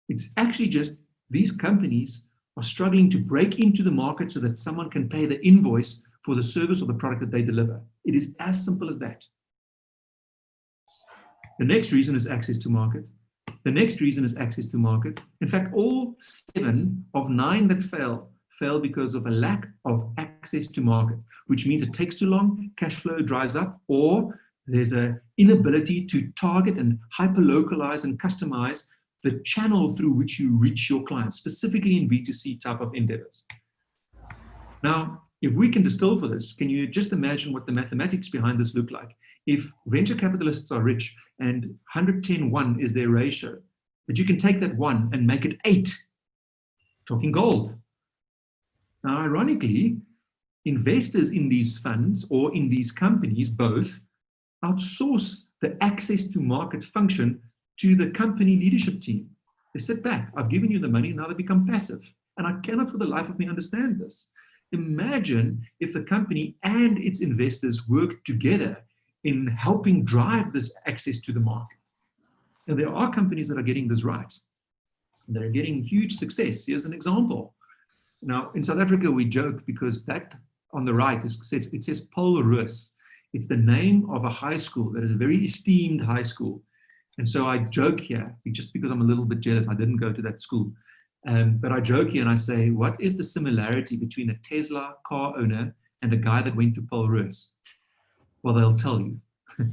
It's actually just these companies are struggling to break into the market so that someone can pay the invoice for the service or the product that they deliver. It is as simple as that. The next reason is access to market. The next reason is access to market. In fact, all 7 of 9 that fail because of a lack of access to market, which means it takes too long, cash flow dries up, or there's an inability to target and hyper-localize and customize the channel through which you reach your clients, specifically in B2C type of endeavors. Now, if we can distill for this, can you just imagine what the mathematics behind this look like? If venture capitalists are rich and 110-1 is their ratio, but you can take that 1 and make it 8, talking gold. Now, ironically, investors in these funds or in these companies both outsource the access to market function to the company leadership team. They sit back, I've given you the money, now they become passive. And I cannot for the life of me understand this. Imagine if the company and its investors work together in helping drive this access to the market. And there are companies that are getting this right. They're getting huge success. Here's an example. Now, in South Africa, we joke because that on the right, it says Paul Roos. It's the name of a high school that is a very esteemed high school. And so I joke here, just because I'm a little bit jealous, I didn't go to that school. But I joke here and I say, what is the similarity between a Tesla car owner and a guy that went to Paul Roos? Well, they'll tell you.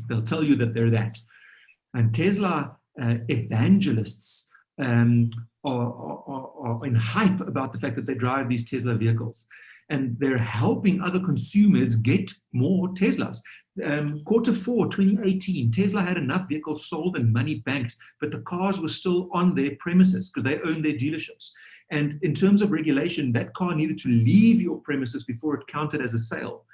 They'll tell you that they're that. And Tesla evangelists are in hype about the fact that they drive these Tesla vehicles. And they're helping other consumers get more Teslas. Q4 2018, Tesla had enough vehicles sold and money banked, but the cars were still on their premises because they owned their dealerships. And in terms of regulation, that car needed to leave your premises before it counted as a sale.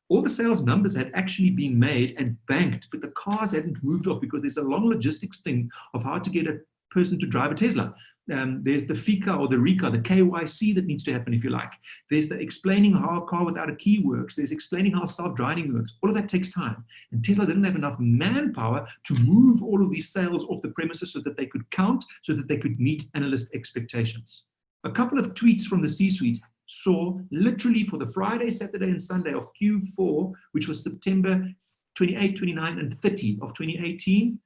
All the sales numbers had actually been made and banked, but the cars hadn't moved off because there's a long logistics thing of how to get a person to drive a Tesla. There's the FICA or the RICA, the KYC that needs to happen, if you like. There's the explaining how a car without a key works. There's explaining how self-driving works. All of that takes time. And Tesla didn't have enough manpower to move all of these sales off the premises so that they could count, so that they could meet analyst expectations. A couple of tweets from the C-suite saw literally for the Friday, Saturday, and Sunday of Q4, which was September 28, 29, and 30 of 2018,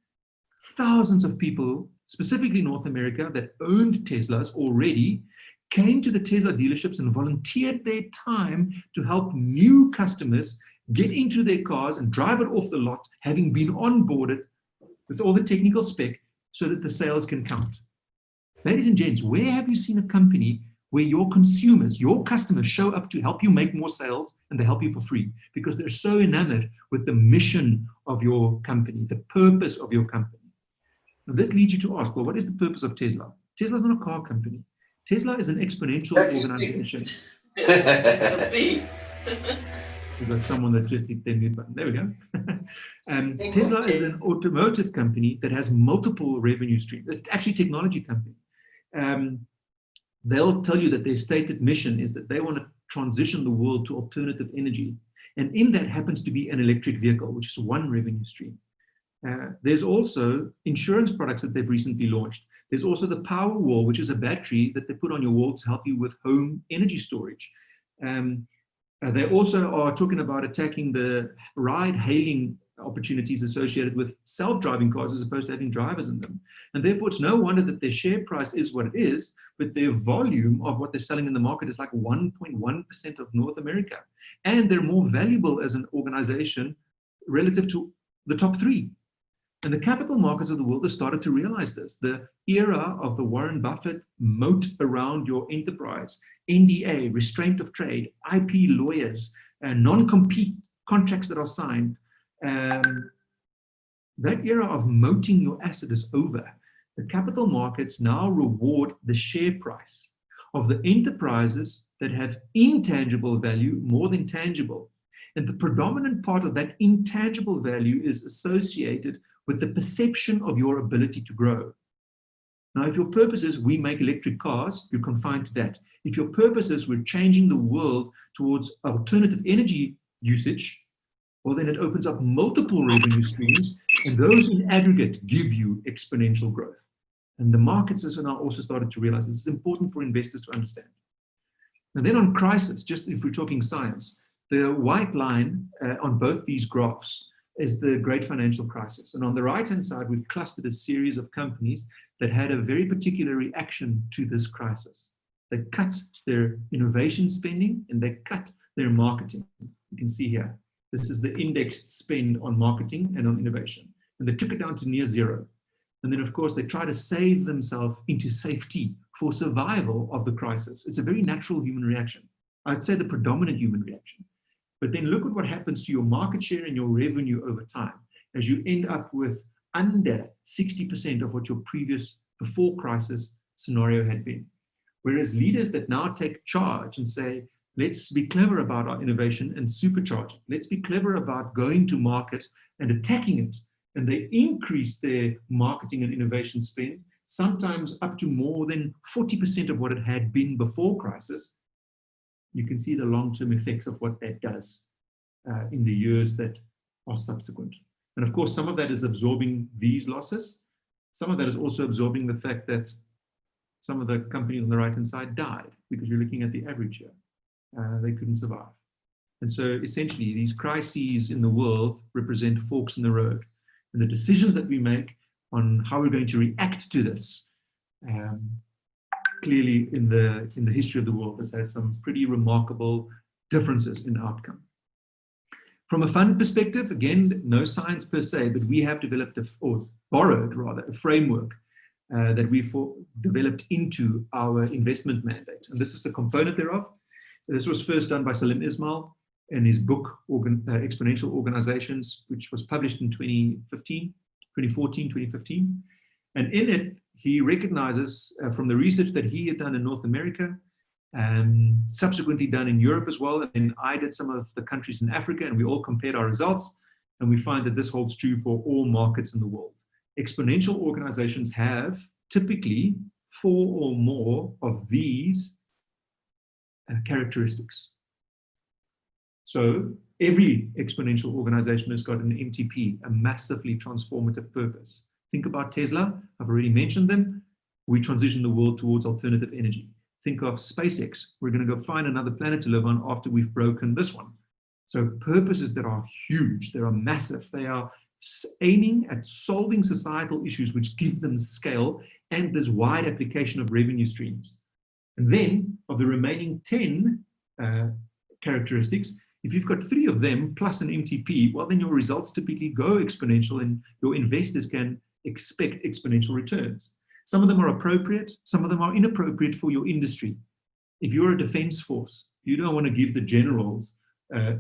thousands of people, specifically North America, that owned Teslas already, came to the Tesla dealerships and volunteered their time to help new customers get into their cars and drive it off the lot, having been onboarded with all the technical spec so that the sales can count. Ladies and gents, where have you seen a company where your consumers, your customers show up to help you make more sales and they help you for free because they're so enamored with the mission of your company, the purpose of your company? Now, this leads you to ask, well, what is the purpose of Tesla? Tesla's not a car company. Tesla is an exponential organization. We've got someone that just hit their mute button. There we go. Tesla is an automotive company that has multiple revenue streams. It's actually a technology company. They'll tell you that their stated mission is that they want to transition the world to alternative energy. And in that happens to be an electric vehicle, which is one revenue stream. There's also insurance products that they've recently launched. There's also the Powerwall, which is a battery that they put on your wall to help you with home energy storage. They also are talking about attacking the ride-hailing opportunities associated with self-driving cars as opposed to having drivers in them. And therefore, it's no wonder that their share price is what it is, but their volume of what they're selling in the market is like 1.1% of North America. And they're more valuable as an organization relative to the top three. And the capital markets of the world have started to realize this. The era of the Warren Buffett moat around your enterprise, NDA, restraint of trade, IP lawyers, non-compete contracts that are signed, that era of moating your asset is over. The capital markets now reward the share price of the enterprises that have intangible value more than tangible. And the predominant part of that intangible value is associated with the perception of your ability to grow. Now, if your purpose is we make electric cars, you're confined to that. If your purpose is we're changing the world towards alternative energy usage, well, then it opens up multiple revenue streams, and those in aggregate give you exponential growth. And the markets have now also started to realize this is important for investors to understand. And then on crisis, just if we're talking science, the white line on both these graphs is the great financial crisis. And on the right-hand side, we've clustered a series of companies that had a very particular reaction to this crisis. They cut their innovation spending and they cut their marketing. You can see here, this is the indexed spend on marketing and on innovation. And they took it down to near zero. And then, of course, they try to save themselves into safety for survival of the crisis. It's a very natural human reaction. I'd say the predominant human reaction. But then look at what happens to your market share and your revenue over time as you end up with under 60% of what your previous before crisis scenario had been. Whereas leaders that now take charge and say, let's be clever about our innovation and supercharge it. Let's be clever about going to market and attacking it. And they increase their marketing and innovation spend, sometimes up to more than 40% of what it had been before crisis. You can see the long-term effects of what that does in the years that are subsequent. And of course, some of that is absorbing these losses. Some of that is also absorbing the fact that some of the companies on the right-hand side died because you're looking at the average year. They couldn't survive. And so essentially, these crises in the world represent forks in the road. And the decisions that we make on how we're going to react to this clearly in the history of the world has had some pretty remarkable differences in outcome. From a fund perspective, again, no science per se, but we have developed or borrowed rather, a framework that we developed into our investment mandate. And this is a component thereof. This was first done by Salim Ismail in his book, Exponential Organizations, which was published in 2014, 2015. And in it, he recognizes from the research that he had done in North America, subsequently done in Europe as well, and I did some of the countries in Africa, and we all compared our results, and we find that this holds true for all markets in the world. Exponential organizations have typically 4 or more of these characteristics. So every exponential organization has got an MTP, a massively transformative purpose. Think about Tesla. I've already mentioned them. We transition the world towards alternative energy. Think of SpaceX. We're going to go find another planet to live on after we've broken this one. So purposes that are huge, they are massive. They are aiming at solving societal issues which give them scale and this wide application of revenue streams. And then of the remaining 10 characteristics, if you've got 3 of them plus an MTP, well, then your results typically go exponential and your investors can expect exponential returns. Some of them are appropriate, some of them are inappropriate for your industry. If you're a defense force, you don't want to give the generals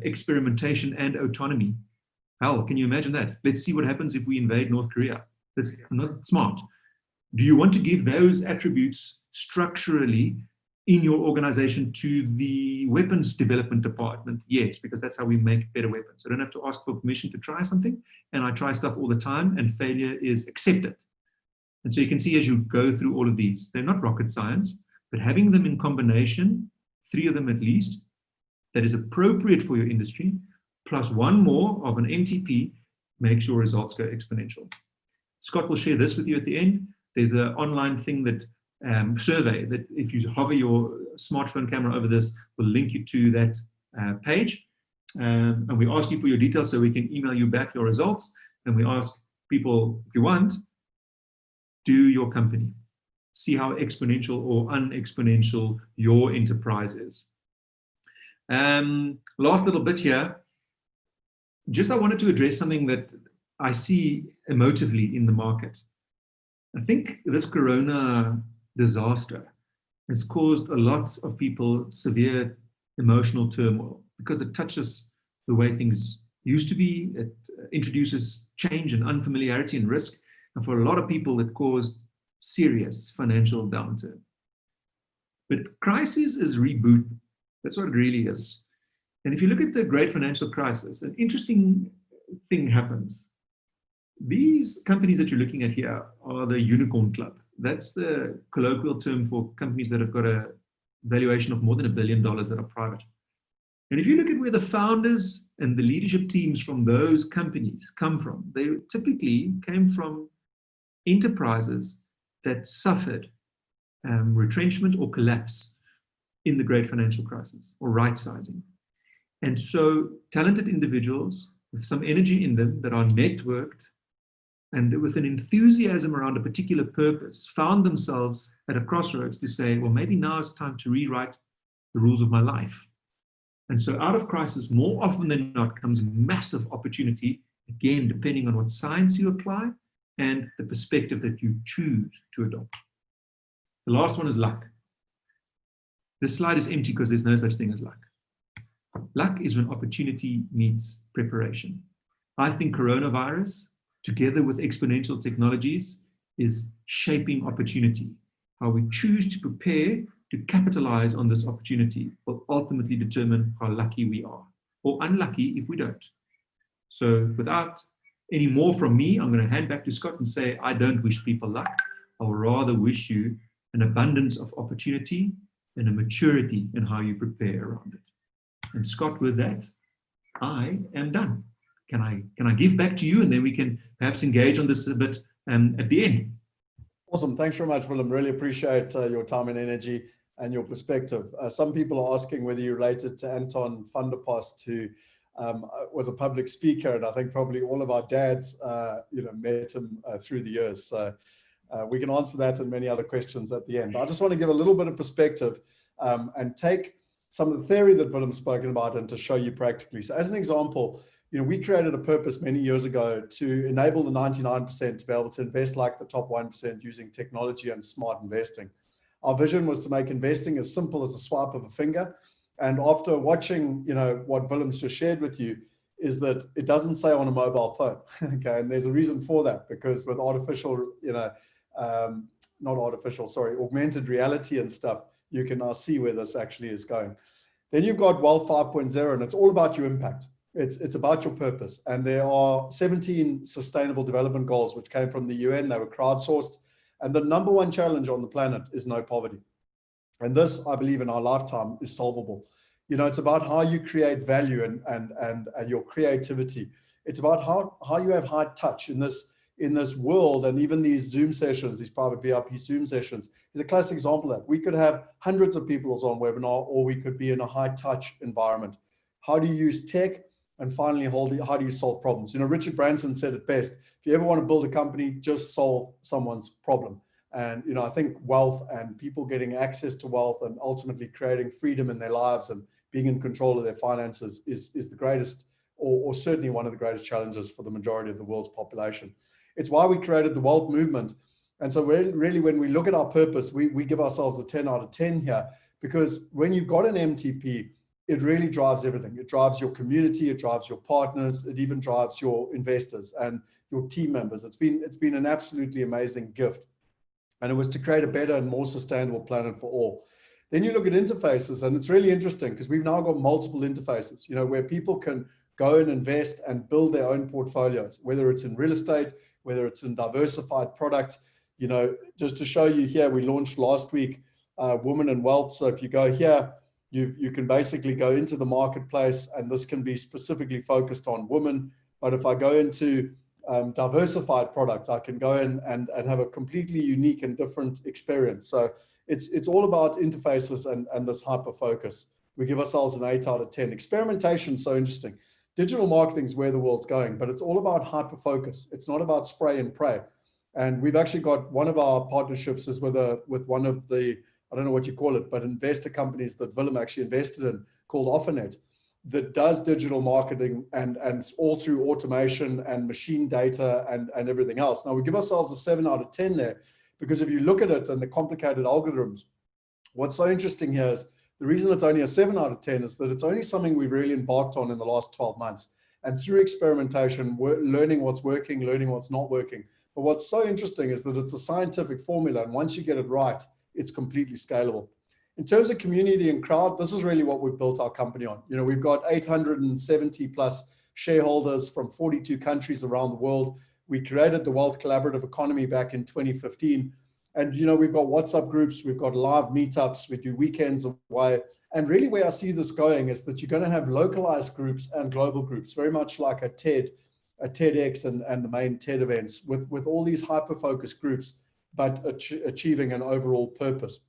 experimentation and autonomy. Hell, can you imagine that? Let's see what happens if we invade North Korea. That's not smart. Do you want to give those attributes structurally in your organization to the weapons development department? Yes, because that's how we make better weapons. I don't have to ask for permission to try something, and I try stuff all the time, and failure is accepted. And so you can see as you go through all of these, they're not rocket science, but having them in combination, 3 of them at least, that is appropriate for your industry, plus 1 more of an MTP, makes your results go exponential. Scott will share this with you at the end. There's an online thing that survey that if you hover your smartphone camera over this, will link you to that page. And we ask you for your details so we can email you back your results. And we ask people, if you want, do your company. See how exponential or unexponential your enterprise is. Last little bit here. Just I wanted to address something that I see emotively in the market. I think this Corona disaster has caused a lot of people severe emotional turmoil because it touches the way things used to be. It introduces change and unfamiliarity and risk. And for a lot of people, it caused serious financial downturn. But crisis is reboot. That's what it really is. And if you look at the great financial crisis, an interesting thing happens. These companies that you're looking at here are the unicorn club. That's the colloquial term for companies that have got a valuation of more than $1 billion that are private. And if you look at where the founders and the leadership teams from those companies come from, they typically came from enterprises that suffered retrenchment or collapse in the great financial crisis or right-sizing. And so talented individuals with some energy in them that are networked and with an enthusiasm around a particular purpose found themselves at a crossroads to say, well, maybe now is time to rewrite the rules of my life. And so out of crisis, more often than not, comes massive opportunity, again, depending on what science you apply and the perspective that you choose to adopt. The last one is luck. This slide is empty because there's no such thing as luck. Luck is when opportunity meets preparation. I think coronavirus, together with exponential technologies, is shaping opportunity. How we choose to prepare to capitalize on this opportunity will ultimately determine how lucky we are, or unlucky if we don't. So without any more from me, I'm going to hand back to Scott and say, I don't wish people luck. I will rather wish you an abundance of opportunity and a maturity in how you prepare around it. And Scott, with that, I am done. Can I give back to you, and then we can perhaps engage on this a bit at the end. Awesome. Thanks very much, Willem. Really appreciate your time and energy and your perspective. Some people are asking whether you're related to Anton van der Post, who was a public speaker, and I think probably all of our dads, met him through the years. So We can answer that and many other questions at the end. But I just want to give a little bit of perspective and take some of the theory that Willem's spoken about and to show you practically. So as an example, we created a purpose many years ago to enable the 99% to be able to invest like the top 1% using technology and smart investing. Our vision was to make investing as simple as a swipe of a finger. And after watching, what Willem's just shared with you, is that it doesn't say on a mobile phone. Okay, and there's a reason for that, because with augmented reality and stuff, you can now see where this actually is going. Then you've got WealthE 5.0, and it's all about your impact. It's about your purpose. And there are 17 sustainable development goals, which came from the UN. They were crowdsourced. And the number one challenge on the planet is no poverty. And this, I believe, in our lifetime is solvable. It's about how you create value and your creativity. It's about how you have high touch in this world. And even these Zoom sessions, these private VIP Zoom sessions, is a classic example of that. We could have hundreds of people on webinar, or we could be in a high touch environment. How do you use tech? And finally, how do you solve problems? Richard Branson said it best: if you ever want to build a company, just solve someone's problem. And I think wealth and people getting access to wealth and ultimately creating freedom in their lives and being in control of their finances is the greatest, or certainly one of the greatest challenges for the majority of the world's population. It's why we created the wealth movement. And so really, when we look at our purpose, we give ourselves a 10 out of 10 here, because when you've got an MTP, it really drives everything. It drives your community, it drives your partners, it even drives your investors and your team members. It's been an absolutely amazing gift. And it was to create a better and more sustainable planet for all. Then you look at interfaces, and it's really interesting because we've now got multiple interfaces, where people can go and invest and build their own portfolios, whether it's in real estate, whether it's in diversified product. Just to show you here, we launched last week Women in Wealth. So if you go here, you can basically go into the marketplace, and this can be specifically focused on women. But if I go into diversified products, I can go in and have a completely unique and different experience. So it's all about interfaces and this hyper focus. We give ourselves an 8 out of 10. Experimentation is so interesting. Digital marketing is where the world's going, but it's all about hyper focus. It's not about spray and pray. And we've actually got one of our partnerships is with one of the, I don't know what you call it, but investor companies that Willem actually invested in, called OfferNet, that does digital marketing and all through automation and machine data and everything else. Now we give ourselves a 7 out of 10 there, because if you look at it and the complicated algorithms, what's so interesting here is the reason it's only a 7 out of 10 is that it's only something we've really embarked on in the last 12 months. And through experimentation, we're learning what's working, learning what's not working. But what's so interesting is that it's a scientific formula, and once you get it right, it's completely scalable. In terms of community and crowd, this is really what we've built our company on. We've got 870 plus shareholders from 42 countries around the world. We created the Wealth Collaborative Economy back in 2015. And, we've got WhatsApp groups, we've got live meetups, we do weekends away. And really where I see this going is that you're going to have localized groups and global groups, very much like a TEDx and the main TED events with all these hyper-focused groups, but achieving an overall purpose.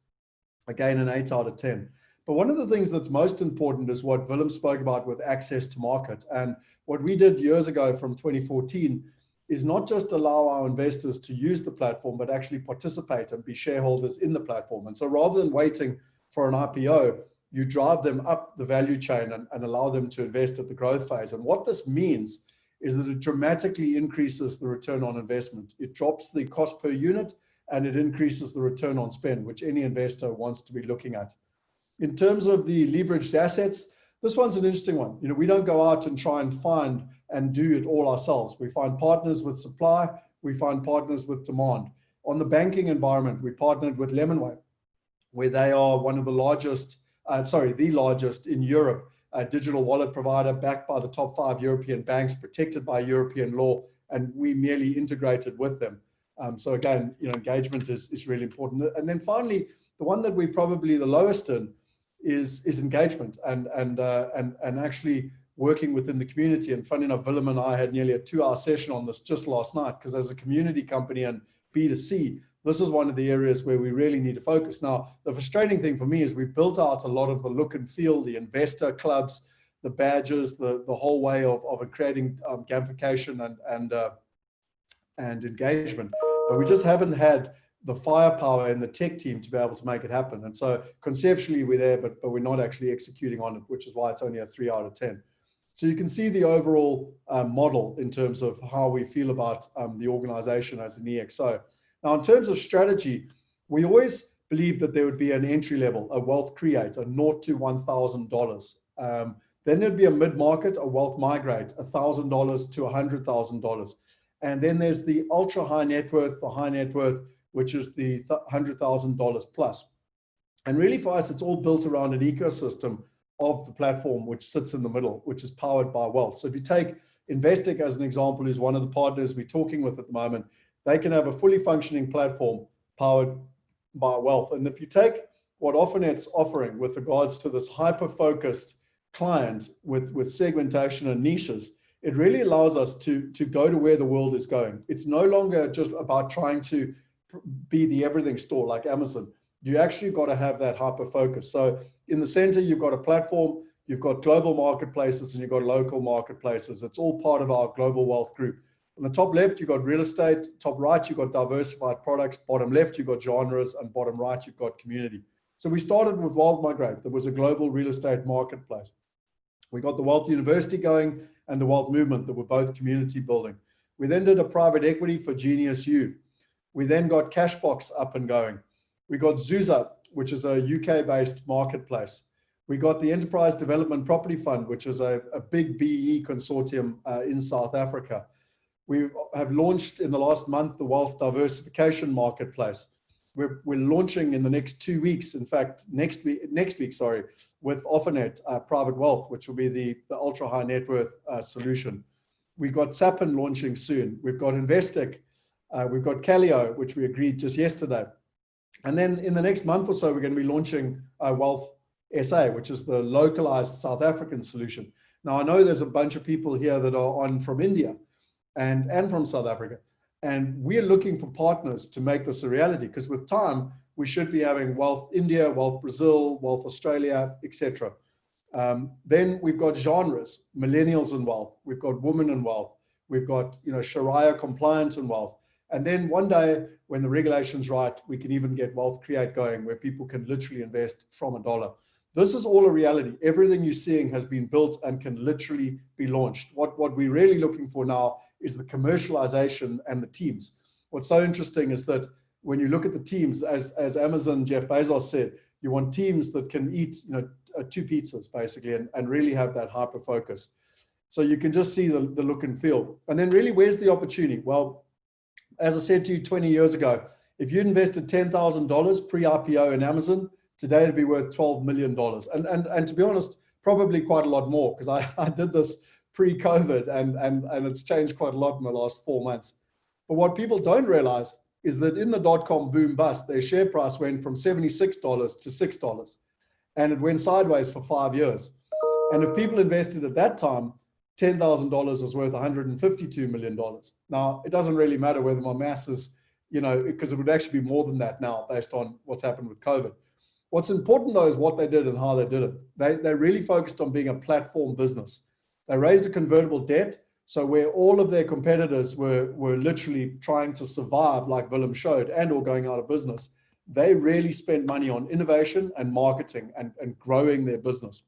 Again, an 8 out of 10. But one of the things that's most important is what Willem spoke about with access to market. And what we did years ago from 2014 is not just allow our investors to use the platform, but actually participate and be shareholders in the platform. And so rather than waiting for an IPO, you drive them up the value chain and allow them to invest at the growth phase. And what this means is that it dramatically increases the return on investment. It drops the cost per unit, and it increases the return on spend, which any investor wants to be looking at. In terms of the leveraged assets, this one's an interesting one. We don't go out and try and find and do it all ourselves. We find partners with supply, we find partners with demand. On the banking environment, we partnered with Lemonway, where they are one of the largest, the largest in Europe, a digital wallet provider backed by the top 5 European banks, protected by European law, and we merely integrated with them. So again, engagement is really important. And then finally, the one that we're probably the lowest in is engagement and actually working within the community. And funny enough, Willem and I had nearly a 2-hour session on this just last night, because as a community company and B2C, this is one of the areas where we really need to focus. Now, the frustrating thing for me is we've built out a lot of the look and feel, the investor clubs, the badges, the whole way of creating gamification and engagement. but we just haven't had the firepower and the tech team to be able to make it happen. And so conceptually we're there, but we're not actually executing on it, which is why it's only a 3 out of 10. So you can see the overall model in terms of how we feel about the organization as an EXO. Now, in terms of strategy, we always believed that there would be an entry level, a wealth create, a $0 to $1,000. Then there'd be a mid-market, a wealth migrate, $1,000 to $100,000. And then there's the ultra high net worth, the high net worth, which is the $100,000 plus. And really for us, it's all built around an ecosystem of the platform, which sits in the middle, which is powered by wealth. So if you take Investec as an example, who's one of the partners we're talking with at the moment, they can have a fully functioning platform powered by wealth. And if you take what OfferNet's offering with regards to this hyper-focused client with segmentation and niches, it really allows us to go to where the world is going. It's no longer just about trying to be the everything store like Amazon. You actually got to have that hyper focus. So in the center, you've got a platform, you've got global marketplaces, and you've got local marketplaces. It's all part of our global wealth group. On the top left, you've got real estate. Top right, you've got diversified products. Bottom left, you've got genres. And bottom right, you've got community. So we started with Migrate. That was a global real estate marketplace. We got the Wealth University going and the Wealth Movement that were both community building. We then did a private equity for Genius U. We then got Cashbox up and going. We got Zuza, which is a UK-based marketplace. We got the Enterprise Development Property Fund, which is a big BE consortium in South Africa. We have launched in the last month the Wealth Diversification Marketplace. We're launching in the next 2 weeks, in fact, next week, with OfferNet Private Wealth, which will be the ultra high net worth solution. We've got Sapin launching soon. We've got Investec. We've got Calio, which we agreed just yesterday. And then in the next month or so, we're going to be launching Wealth SA, which is the localized South African solution. Now, I know there's a bunch of people here that are on from India and from South Africa. And we're looking for partners to make this a reality, because with time, we should be having Wealth India, Wealth Brazil, Wealth Australia, etc. Then we've got genres, millennials and wealth. We've got women and wealth. We've got Sharia compliance and wealth. And then one day when the regulation's right, we can even get Wealth Create going, where people can literally invest from $1. This is all a reality. Everything you're seeing has been built and can literally be launched. What we're really looking for now is the commercialization and the teams. What's so interesting is that when you look at the teams, as Amazon, Jeff Bezos said, you want teams that can eat 2 pizzas basically and really have that hyper focus. So you can just see the look and feel. And then really, where's the opportunity? Well, as I said to you 20 years ago, if you invested $10,000 pre-IPO in Amazon, today it'd be worth $12 million. And to be honest, probably quite a lot more, because I did this pre-COVID and it's changed quite a lot in the last 4 months. But what people don't realize is that in the dot-com boom bust, their share price went from $76 to $6, and it went sideways for 5 years. And if people invested at that time, $10,000 is worth $152 million. Now, it doesn't really matter whether my maths is, because it would actually be more than that now based on what's happened with COVID. What's important though is what they did and how they did it. They really focused on being a platform business. They raised a convertible debt. So where all of their competitors were literally trying to survive, like Willem showed, and or going out of business, they really spent money on innovation and marketing and growing their business.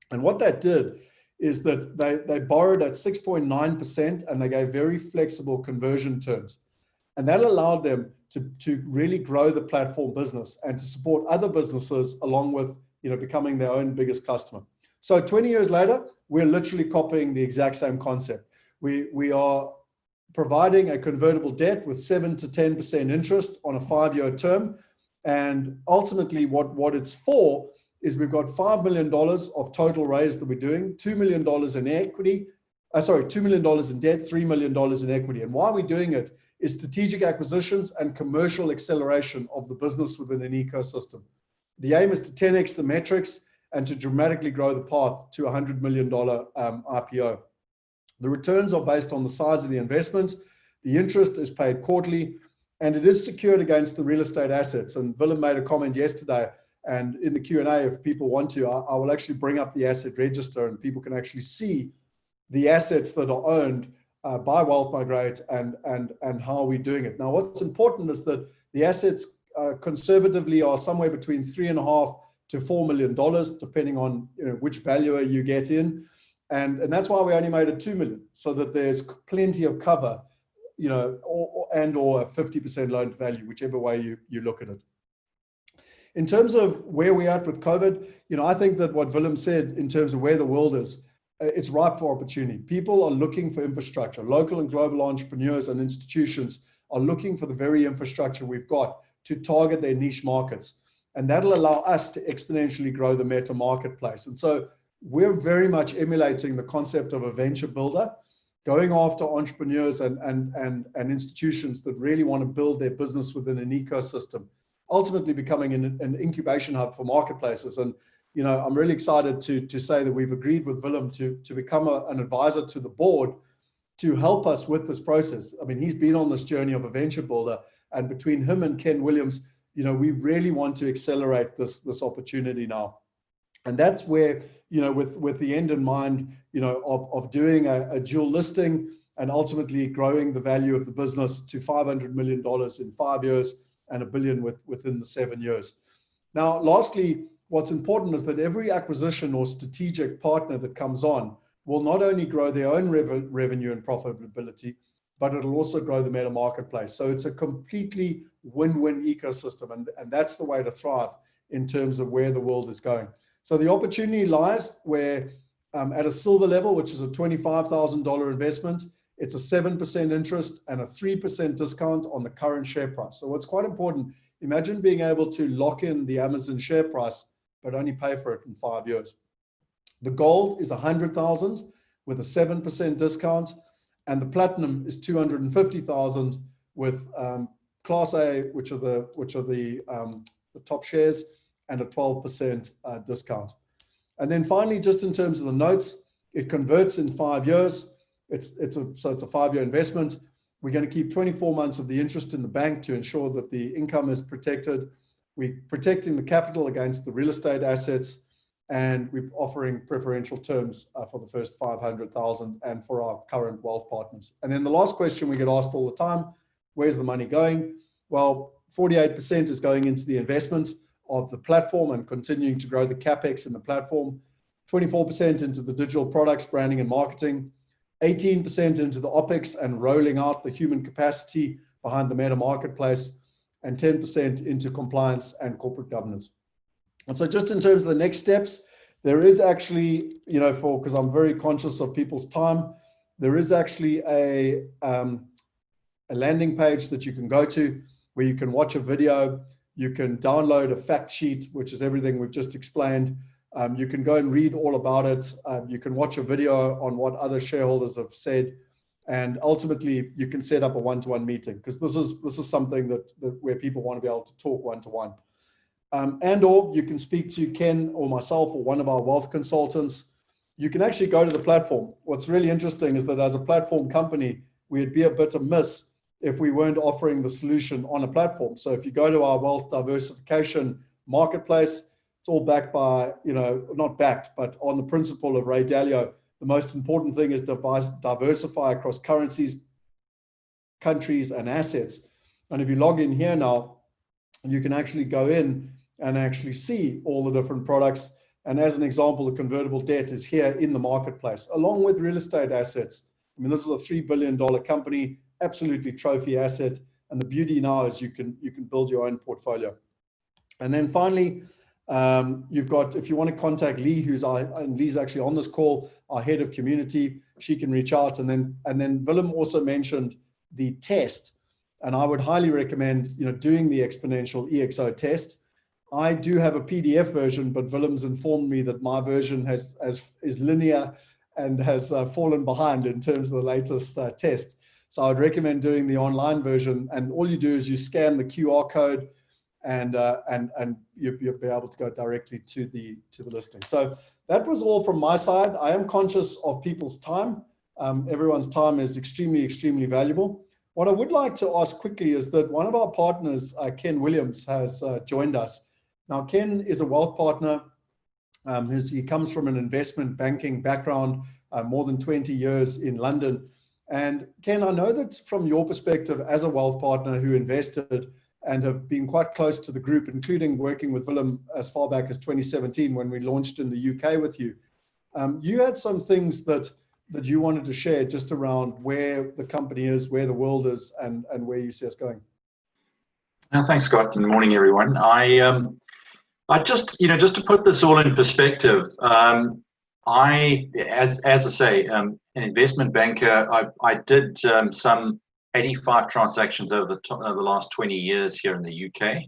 And what that did is that they borrowed at 6.9% and they gave very flexible conversion terms. And that allowed them to really grow the platform business and to support other businesses along with becoming their own biggest customer. So 20 years later, we're literally copying the exact same concept. We are providing a convertible debt with 7 to 10% interest on a 5-year term. And ultimately what it's for is we've got $5 million of total raise that we're doing, $2 million in equity, $2 million in debt, $3 million in equity. And why we're doing it is strategic acquisitions and commercial acceleration of the business within an ecosystem. The aim is to 10x the metrics and to dramatically grow the path to $100 million IPO. The returns are based on the size of the investment. The interest is paid quarterly, and it is secured against the real estate assets. And Willem made a comment yesterday, and in the Q&A, if people want to, I will actually bring up the asset register and people can actually see the assets that are owned by Wealth Migrate and how we're doing it. Now, what's important is that the assets conservatively are somewhere between $3.5 to $4 million, depending on which valuer you get in. And that's why we only made it 2 million, so that there's plenty of cover, or a 50% loan to value, whichever way you look at it. In terms of where we're at with COVID, I think that what Willem said in terms of where the world is, it's ripe for opportunity. People are looking for infrastructure. Local and global entrepreneurs and institutions are looking for the very infrastructure we've got to target their niche markets. And that'll allow us to exponentially grow the meta marketplace. And so we're very much emulating the concept of a venture builder, going after entrepreneurs and institutions that really want to build their business within an ecosystem, ultimately becoming an incubation hub for marketplaces. And I'm really excited to say that we've agreed with Willem to become an advisor to the board to help us with this process. I mean, he's been on this journey of a venture builder, and between him and Ken Williams, we really want to accelerate this opportunity now. And that's where, with the end in mind, of doing a dual listing and ultimately growing the value of the business to $500 million in 5 years and $1 billion within the 7 years. Now, lastly, what's important is that every acquisition or strategic partner that comes on will not only grow their own revenue and profitability, but it'll also grow the meta marketplace. So it's a completely win-win ecosystem, and that's the way to thrive in terms of where the world is going. So the opportunity lies where at a silver level, which is a $25,000 investment, it's a 7% interest and a 3% discount on the current share price. So what's quite important, imagine being able to lock in the Amazon share price, but only pay for it in 5 years. The gold is 100,000 with a 7% discount, and the platinum is 250,000 with Class A, which are the top shares, and a 12% discount. And then finally, just in terms of the notes, it converts in 5 years. It's a 5-year investment. We're going to keep 24 months of the interest in the bank to ensure that the income is protected. We're protecting the capital against the real estate assets, and we're offering preferential terms for the first 500,000 and for our current wealth partners. And then the last question we get asked all the time, where's the money going? Well, 48% is going into the investment of the platform and continuing to grow the CapEx in the platform, 24% into the digital products, branding and marketing, 18% into the OpEx and rolling out the human capacity behind the meta marketplace, and 10% into compliance and corporate governance. And so just in terms of the next steps, there is actually, because I'm very conscious of people's time, there is actually a landing page that you can go to where you can watch a video, you can download a fact sheet, which is everything we've just explained. You can go and read all about it. You can watch a video on what other shareholders have said, and ultimately you can set up a one-to-one meeting, because this is something that where people want to be able to talk one-to-one. And/or you can speak to Ken or myself or one of our wealth consultants. You can actually go to the platform. What's really interesting is that as a platform company, we'd be a bit amiss if we weren't offering the solution on a platform. So if you go to our wealth diversification marketplace, it's all backed by, not backed, but on the principle of Ray Dalio. The most important thing is diversify across currencies, countries, and assets. And if you log in here now, you can actually go in and actually see all the different products. And as an example, the convertible debt is here in the marketplace, along with real estate assets. I mean, this is a $3 billion company, absolutely trophy asset. And the beauty now is you can build your own portfolio. And then finally, you've got, if you want to contact Lee, and Lee's actually on this call, our head of community, she can reach out. And then Willem also mentioned the test. And I would highly recommend, doing the Exponential EXO test. I do have a PDF version, but Willem's informed me that my version is linear and has fallen behind in terms of the latest test. So I would recommend doing the online version. And all you do is you scan the QR code, and you'll be able to go directly to the listing. So that was all from my side. I am conscious of people's time. Everyone's time is extremely, extremely valuable. What I would like to ask quickly is that one of our partners, Ken Williams, has joined us. Now, Ken is a wealth partner. He comes from an investment banking background, more than 20 years in London. And Ken, I know that from your perspective as a wealth partner who invested and have been quite close to the group, including working with Willem as far back as 2017 when we launched in the UK with you, you had some things that you wanted to share just around where the company is, where the world is, and where you see us going. Thanks, Scott. Good morning, everyone. I just, just to put this all in perspective, as I say, an investment banker, I did some 85 transactions over the last 20 years here in the UK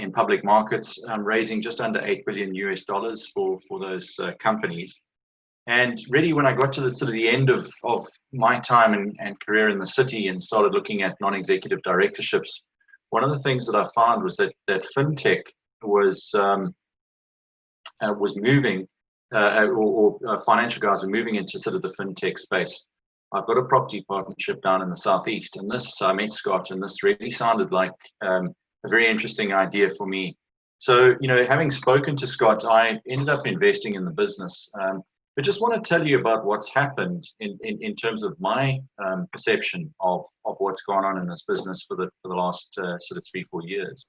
in public markets, raising just under $8 billion for those companies. And really, when I got to the sort of the end of my time and career in the city and started looking at non-executive directorships, one of the things that I found was that Fintech was moving, or financial guys were moving into sort of the Fintech space. I've got a property partnership down in the southeast, and I met Scott, and this really sounded like a very interesting idea for me. So, having spoken to Scott, I ended up investing in the business. But just want to tell you about what's happened in terms of my perception of what's gone on in this business for the last sort of 3-4 years.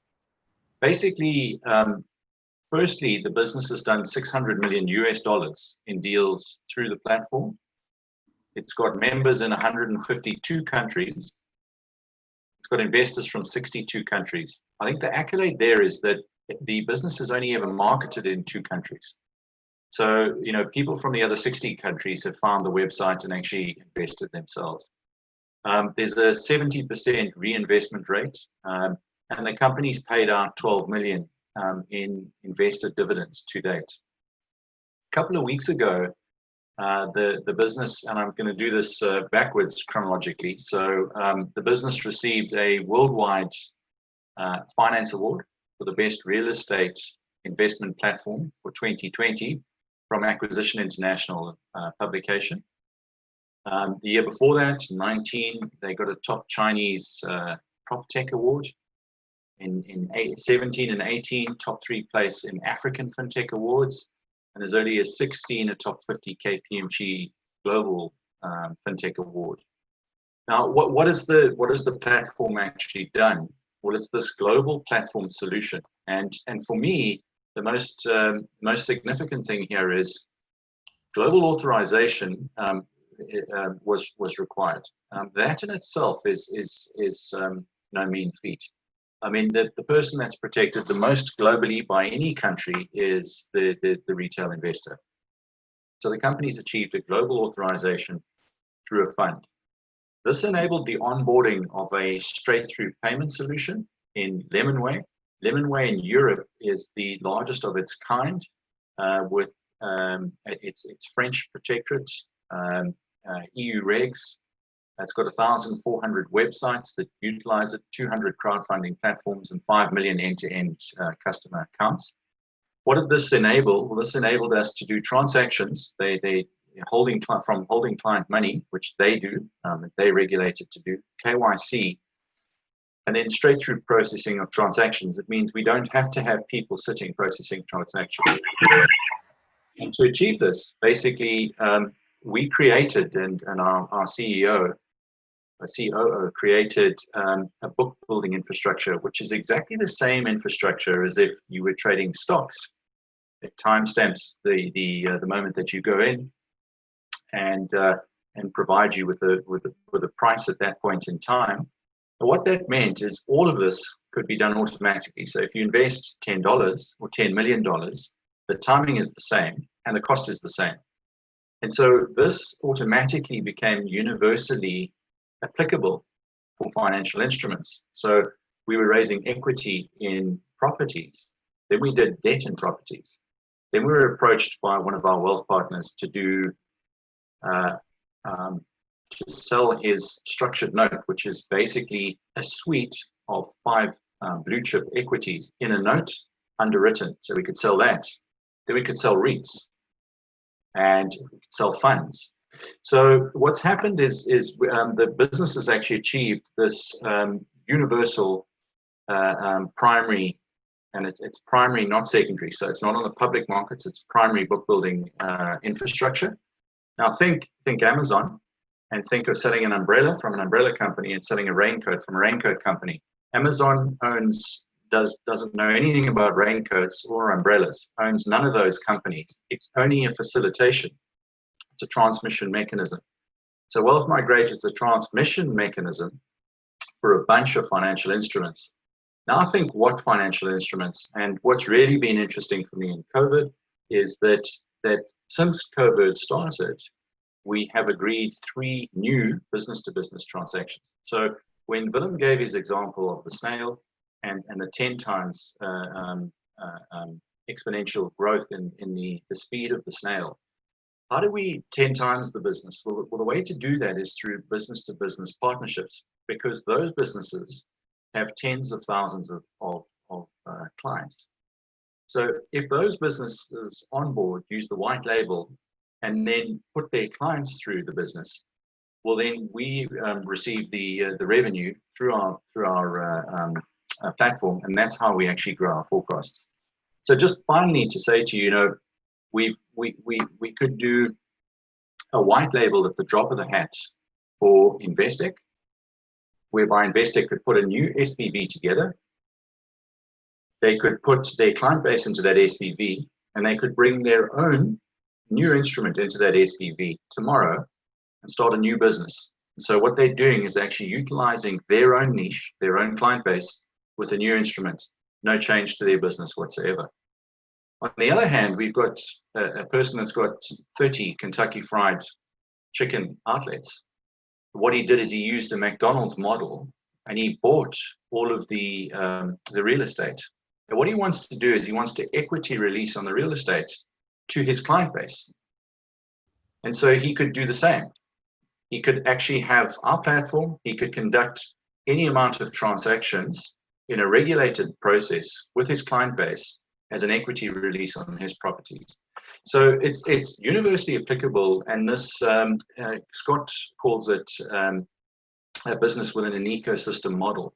Basically, firstly, the business has done $600 million in deals through the platform. It's got members in 152 countries. It's got investors from 62 countries. I think the accolade there is that the business has only ever marketed in 2 countries. So, people from the other 60 countries have found the website and actually invested themselves. There's a 70% reinvestment rate, and the company's paid out $12 million in investor dividends to date. A couple of weeks ago, the business, and I'm going to do this backwards chronologically. So the business received a worldwide finance award for the best real estate investment platform for 2020 from Acquisition International publication. The year before that, 19, they got a top Chinese prop tech award. In 17 and 18, top 3 place in African Fintech awards, and as early as 16, a top 50 KPMG Global Fintech award. Now, what is the platform actually done? Well, it's this global platform solution, and for me, the most significant thing here is global authorization was required. That in itself is no mean feat. I mean, the person that's protected the most globally by any country is the retail investor. So the company's achieved a global authorization through a fund. This enabled the onboarding of a straight-through payment solution in Lemonway. Lemonway in Europe is the largest of its kind, with its French protectorate, EU regs. It's got 1,400 websites that utilize it, 200 crowdfunding platforms, and 5 million end-to-end customer accounts. What did this enable? Well, this enabled us to do transactions. They holding client money, which they do, they regulated to do, KYC, and then straight through processing of transactions. It means we don't have to have people sitting processing transactions. And to achieve this, basically, we created, and our CEO, our COO created a book building infrastructure, which is exactly the same infrastructure as if you were trading stocks. It timestamps the moment that you go in, and provide you with a price at that point in time. But what that meant is all of this could be done automatically. So if you invest $10 or $10 million, the timing is the same and the cost is the same. And so this automatically became universally applicable for financial instruments. So we were raising equity in properties. Then we did debt in properties. Then we were approached by one of our wealth partners to sell his structured note, which is basically a suite of 5 blue chip equities in a note underwritten. So we could sell that. Then we could sell REITs, and we could sell funds. So what's happened is the business has actually achieved this universal primary, and it's primary, not secondary. So it's not on the public markets, it's primary book building infrastructure. Now think Amazon. and think of selling an umbrella from an umbrella company and selling a raincoat from a raincoat company. Amazon doesn't know anything about raincoats or umbrellas, owns none of those companies. It's only a facilitation. It's a transmission mechanism. So Wealth Migrate is the transmission mechanism for a bunch of financial instruments. Now think what financial instruments, and what's really been interesting for me in COVID is that since COVID started, we have agreed 3 new business-to-business transactions. So when Willem gave his example of the snail and the 10 times exponential growth in the speed of the snail, how do we 10 times the business? Well, the way to do that is through business-to-business partnerships, because those businesses have tens of thousands of clients. So if those businesses on board use the white label and then put their clients through the business, well, then we receive the revenue through our platform, and that's how we actually grow our forecasts. So just finally to say to you, we could do a white label at the drop of the hat for Investec, whereby Investec could put a new SPV together. They could put their client base into that SPV, and they could bring their own new instrument into that SPV tomorrow and start a new business. And so what they're doing is actually utilizing their own niche, their own client base with a new instrument, no change to their business whatsoever. On the other hand, we've got a person that's got 30 Kentucky Fried Chicken outlets. What he did is he used a McDonald's model and he bought all of the real estate. And what he wants to do is he wants to equity release on the real estate to his client base. And so he could do the same. He could actually have our platform. He could conduct any amount of transactions in a regulated process with his client base as an equity release on his properties. So it's universally applicable, and this Scott calls it a business within an ecosystem model,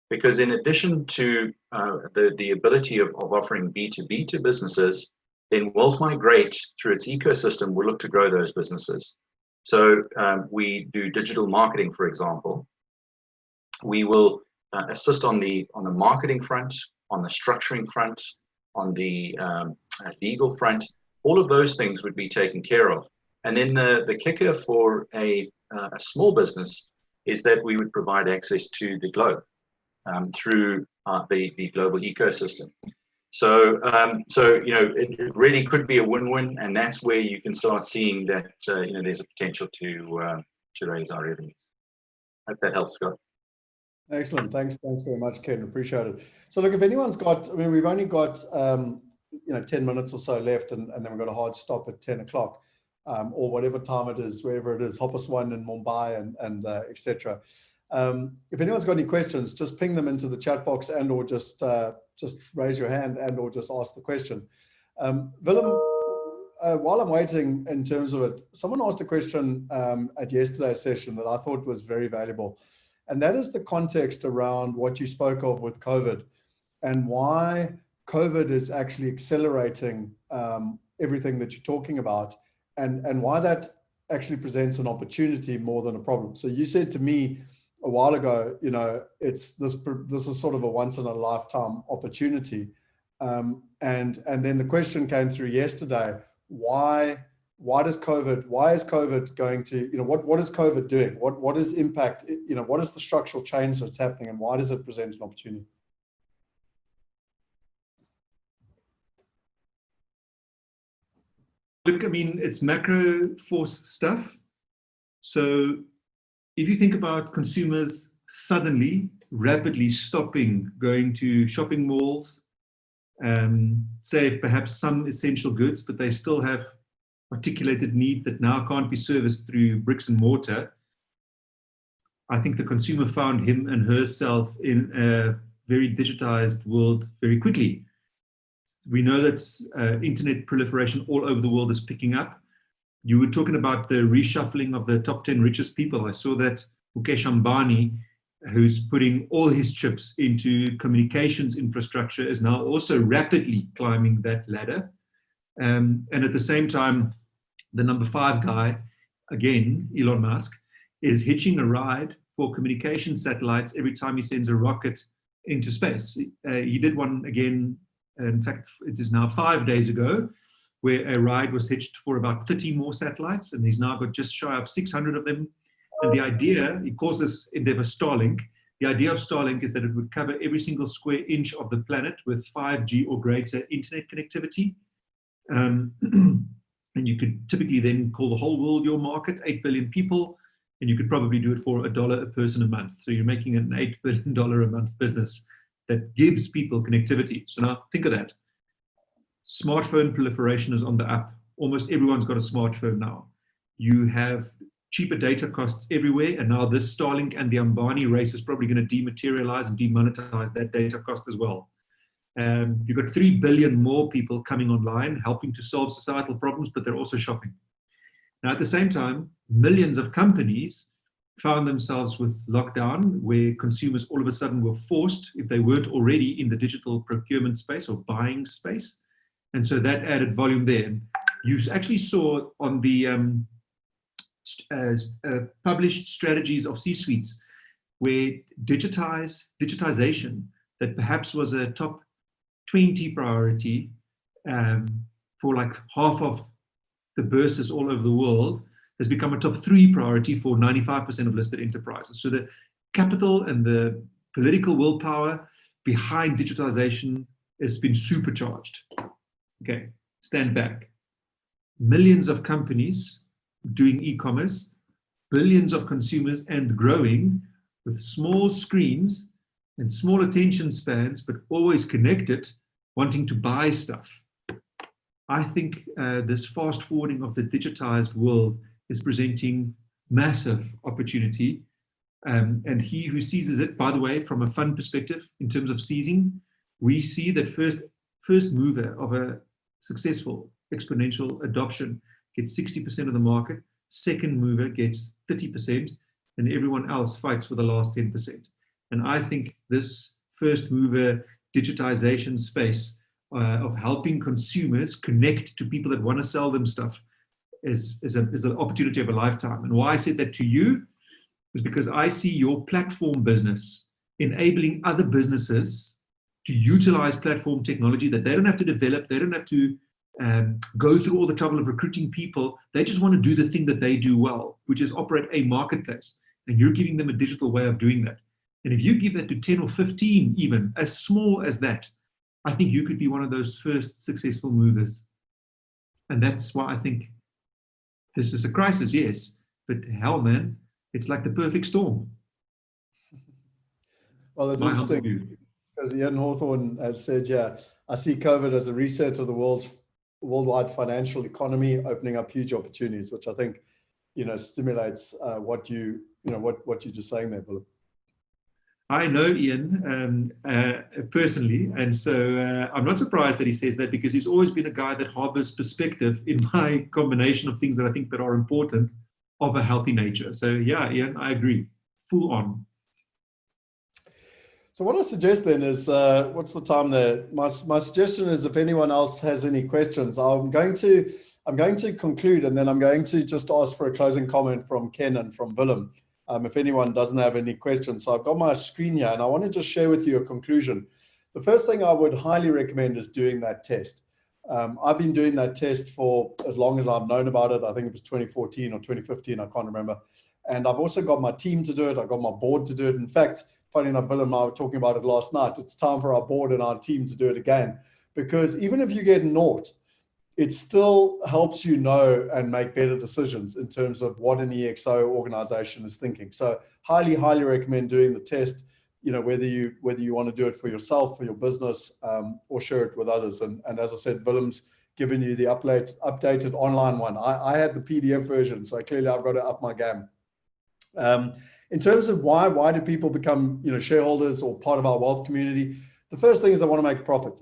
because in addition to the ability of offering B2B to businesses, then Wealth Migrate through its ecosystem will look to grow those businesses. So we do digital marketing, for example. We will assist on the marketing front, on the structuring front, on the legal front. All of those things would be taken care of. And then the kicker for a small business is that we would provide access to the globe through the global ecosystem. So it really could be a win-win, and that's where you can start seeing that there's a potential to raise our revenues. Hope that helps, Scott. Excellent. Thanks very much, Ken. Appreciate it. So look, if anyone's got, we've only got 10 minutes or so left, and then we've got a hard stop at 10 o'clock or whatever time it is, wherever it is, Hoppus One in Mumbai and etc. If anyone's got any questions, just ping them into the chat box and or just raise your hand and or just ask the question. Willem, while I'm waiting in terms of it, someone asked a question at yesterday's session that I thought was very valuable. And that is the context around what you spoke of with COVID and why COVID is actually accelerating everything that you're talking about, and why that actually presents an opportunity more than a problem. So you said to me a while ago, this is sort of a once in a lifetime opportunity. And then the question came through yesterday, why is COVID going to, what is COVID doing? What is impact, what is the structural change that's happening, and why does it present an opportunity? Look, it's macro force stuff. So if you think about consumers suddenly, rapidly stopping going to shopping malls, save perhaps some essential goods, but they still have articulated need that now can't be serviced through bricks and mortar, I think the consumer found him and herself in a very digitized world very quickly. We know that internet proliferation all over the world is picking up. You were talking about the reshuffling of the top 10 richest people. I saw that Mukesh Ambani, who's putting all his chips into communications infrastructure, is now also rapidly climbing that ladder. And at the same time, the number 5 guy, again, Elon Musk, is hitching a ride for communication satellites every time he sends a rocket into space. He did one again, in fact, it is now 5 days ago, where a ride was hitched for about 30 more satellites, and he's now got just shy of 600 of them. And the idea, he calls this endeavor Starlink. The idea of Starlink is that it would cover every single square inch of the planet with 5G or greater internet connectivity. And you could typically then call the whole world your market, 8 billion people, and you could probably do it for $1 a person a month. So you're making an $8 billion a month business that gives people connectivity. So now think of that. Smartphone proliferation is on the up. Almost everyone's got a smartphone now. You have cheaper data costs everywhere, and now this Starlink and the Ambani race is probably going to dematerialize and demonetize that data cost as well. You've got 3 billion more people coming online, helping to solve societal problems, but they're also shopping. Now, at the same time, millions of companies found themselves with lockdown, where consumers all of a sudden were forced, if they weren't already in the digital procurement space or buying space. And so that added volume there. And you actually saw on the published strategies of C-suites, where digitization, that perhaps was a top 20 priority for like half of the bourses all over the world, has become a top 3 priority for 95% of listed enterprises. So the capital and the political willpower behind digitization has been supercharged. Okay, stand back. Millions of companies doing e-commerce, billions of consumers and growing, with small screens and small attention spans, but always connected, wanting to buy stuff. I think this fast forwarding of the digitized world is presenting massive opportunity. And he who seizes it, by the way, from a fund perspective, in terms of seizing, we see that first mover of a successful exponential adoption gets 60% of the market, second mover gets 30%, and everyone else fights for the last 10%. And I think this first mover digitization space of helping consumers connect to people that want to sell them stuff is an opportunity of a lifetime. And why I said that to you is because I see your platform business enabling other businesses to utilize platform technology that they don't have to develop, they don't have to go through all the trouble of recruiting people. They just want to do the thing that they do well, which is operate a marketplace. And you're giving them a digital way of doing that. And if you give that to 10 or 15, even as small as that, I think you could be one of those first successful movers. And that's why I think this is a crisis, yes, but hell, man, it's like the perfect storm. Well, it's interesting because Ian Hawthorne has said, yeah, I see COVID as a reset of the worldwide financial economy, opening up huge opportunities, which I think, stimulates what you're just saying there, Willem. I know Ian personally, and so I'm not surprised that he says that, because he's always been a guy that harbors perspective in my combination of things that I think that are important of a healthy nature. So yeah, Ian, I agree, full on. So what I suggest then is, what's the time there? My suggestion is, if anyone else has any questions, I'm going to conclude, and then I'm going to just ask for a closing comment from Ken and from Willem. If anyone doesn't have any questions. So I've got my screen here, and I want to just share with you a conclusion. The first thing I would highly recommend is doing that test. I've been doing that test for as long as I've known about it. I think it was 2014 or 2015, I can't remember. And I've also got my team to do it. I got my board to do it. In fact, funny enough, Willem and I were talking about it last night. It's time for our board and our team to do it again, because even if you get naught, it still helps you know and make better decisions in terms of what an EXO organization is thinking. So highly, highly recommend doing the test, whether you want to do it for yourself, for your business, or share it with others. And as I said, Willem's given you the updated online one. I had the PDF version, so clearly I've got to up my game. In terms of why do people become shareholders or part of our wealth community? The first thing is they want to make profit.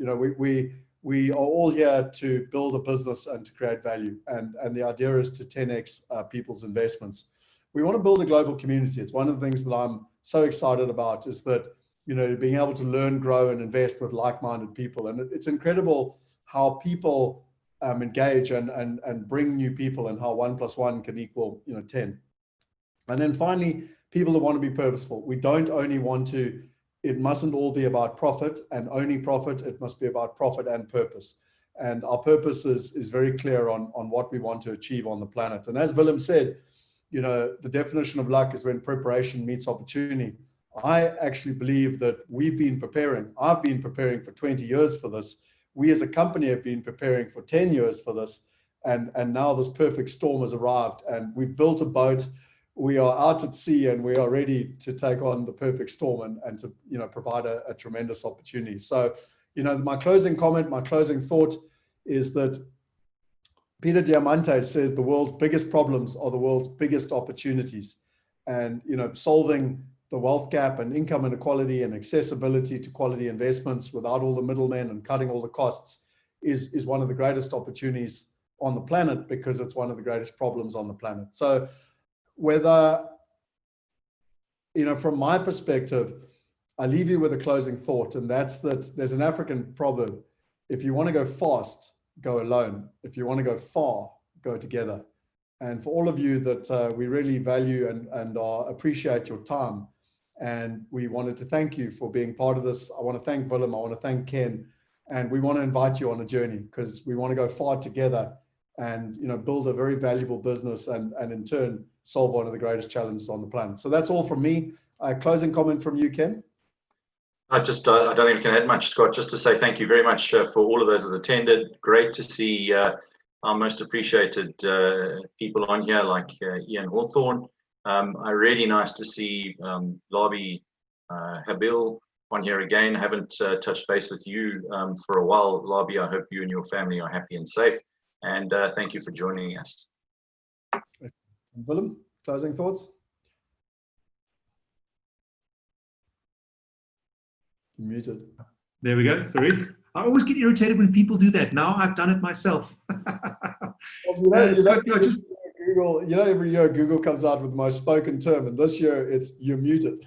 We are all here to build a business and to create value. And the idea is to 10x people's investments. We want to build a global community. It's one of the things that I'm so excited about, is that, being able to learn, grow, and invest with like-minded people. And it's incredible how people engage and bring new people, and how 1 + 1 can equal 10. And then finally, people that want to be purposeful. We don't only want to, it mustn't all be about profit and only profit. It must be about profit and purpose. And our purpose is very clear on what we want to achieve on the planet. And as Willem said, you know, the definition of luck is when preparation meets opportunity. I actually believe that we've been preparing. I've been preparing for 20 years for this. We as a company have been preparing for 10 years for this. And now this perfect storm has arrived, and we've built a boat. We are out at sea, and we are ready to take on the perfect storm and to, you know, provide a tremendous opportunity. So, you know, my closing comment, my closing thought is that Peter Diamandis says the world's biggest problems are the world's biggest opportunities. And, you know, solving the wealth gap and income inequality and accessibility to quality investments without all the middlemen and cutting all the costs is one of the greatest opportunities on the planet, because it's one of the greatest problems on the planet. So whether, you know, from my perspective, I leave you with a closing thought, and that's that there's an African proverb: if you want to go fast, go alone. If you want to go far, go together. And for all of you that we really value and appreciate your time, and we wanted to thank you for being part of this. I want to thank Willem, I want to thank Ken, and we want to invite you on a journey, because we want to go far together and, you know, build a very valuable business and in turn solve one of the greatest challenges on the planet. So that's all from me. Closing comment from you, Ken? I don't think I can add much, Scott, just to say thank you very much for all of those that attended. Great to see our most appreciated people on here, like Ian Hawthorne. Really nice to see Labi Habil on here again. I haven't touched base with you for a while, Labi. I hope you and your family are happy and safe. And thank you for joining us. Willem, closing thoughts? Muted. There we go. Sorry. I always get irritated when people do that. Now I've done it myself. Well, Google, you know, every year Google comes out with the most spoken term, and this year it's "you're muted."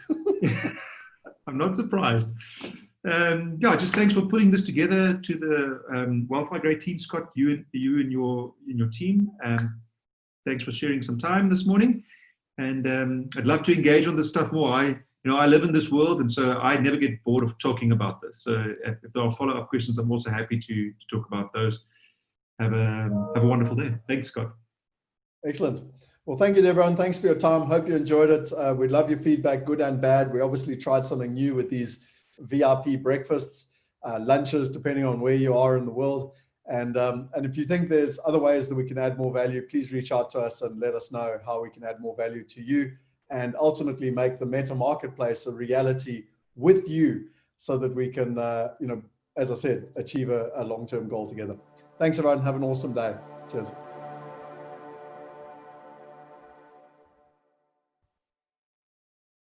I'm not surprised. Yeah, just thanks for putting this together to the Wealth Migrate team, Scott. You and your team. Thanks for sharing some time this morning, and I'd love to engage on this stuff more. I live in this world, and so I never get bored of talking about this. So if there are follow-up questions, I'm also happy to talk about those. Have a wonderful day. Thanks, Scott. Excellent. Well, thank you to everyone. Thanks for your time. Hope you enjoyed it. We'd love your feedback, good and bad. We obviously tried something new with these VIP breakfasts, lunches, depending on where you are in the world. And if you think there's other ways that we can add more value, please reach out to us and let us know how we can add more value to you, and ultimately make the meta marketplace a reality with you, so that we can, you know, as I said, achieve a long-term goal together. Thanks, everyone. Have an awesome day. Cheers.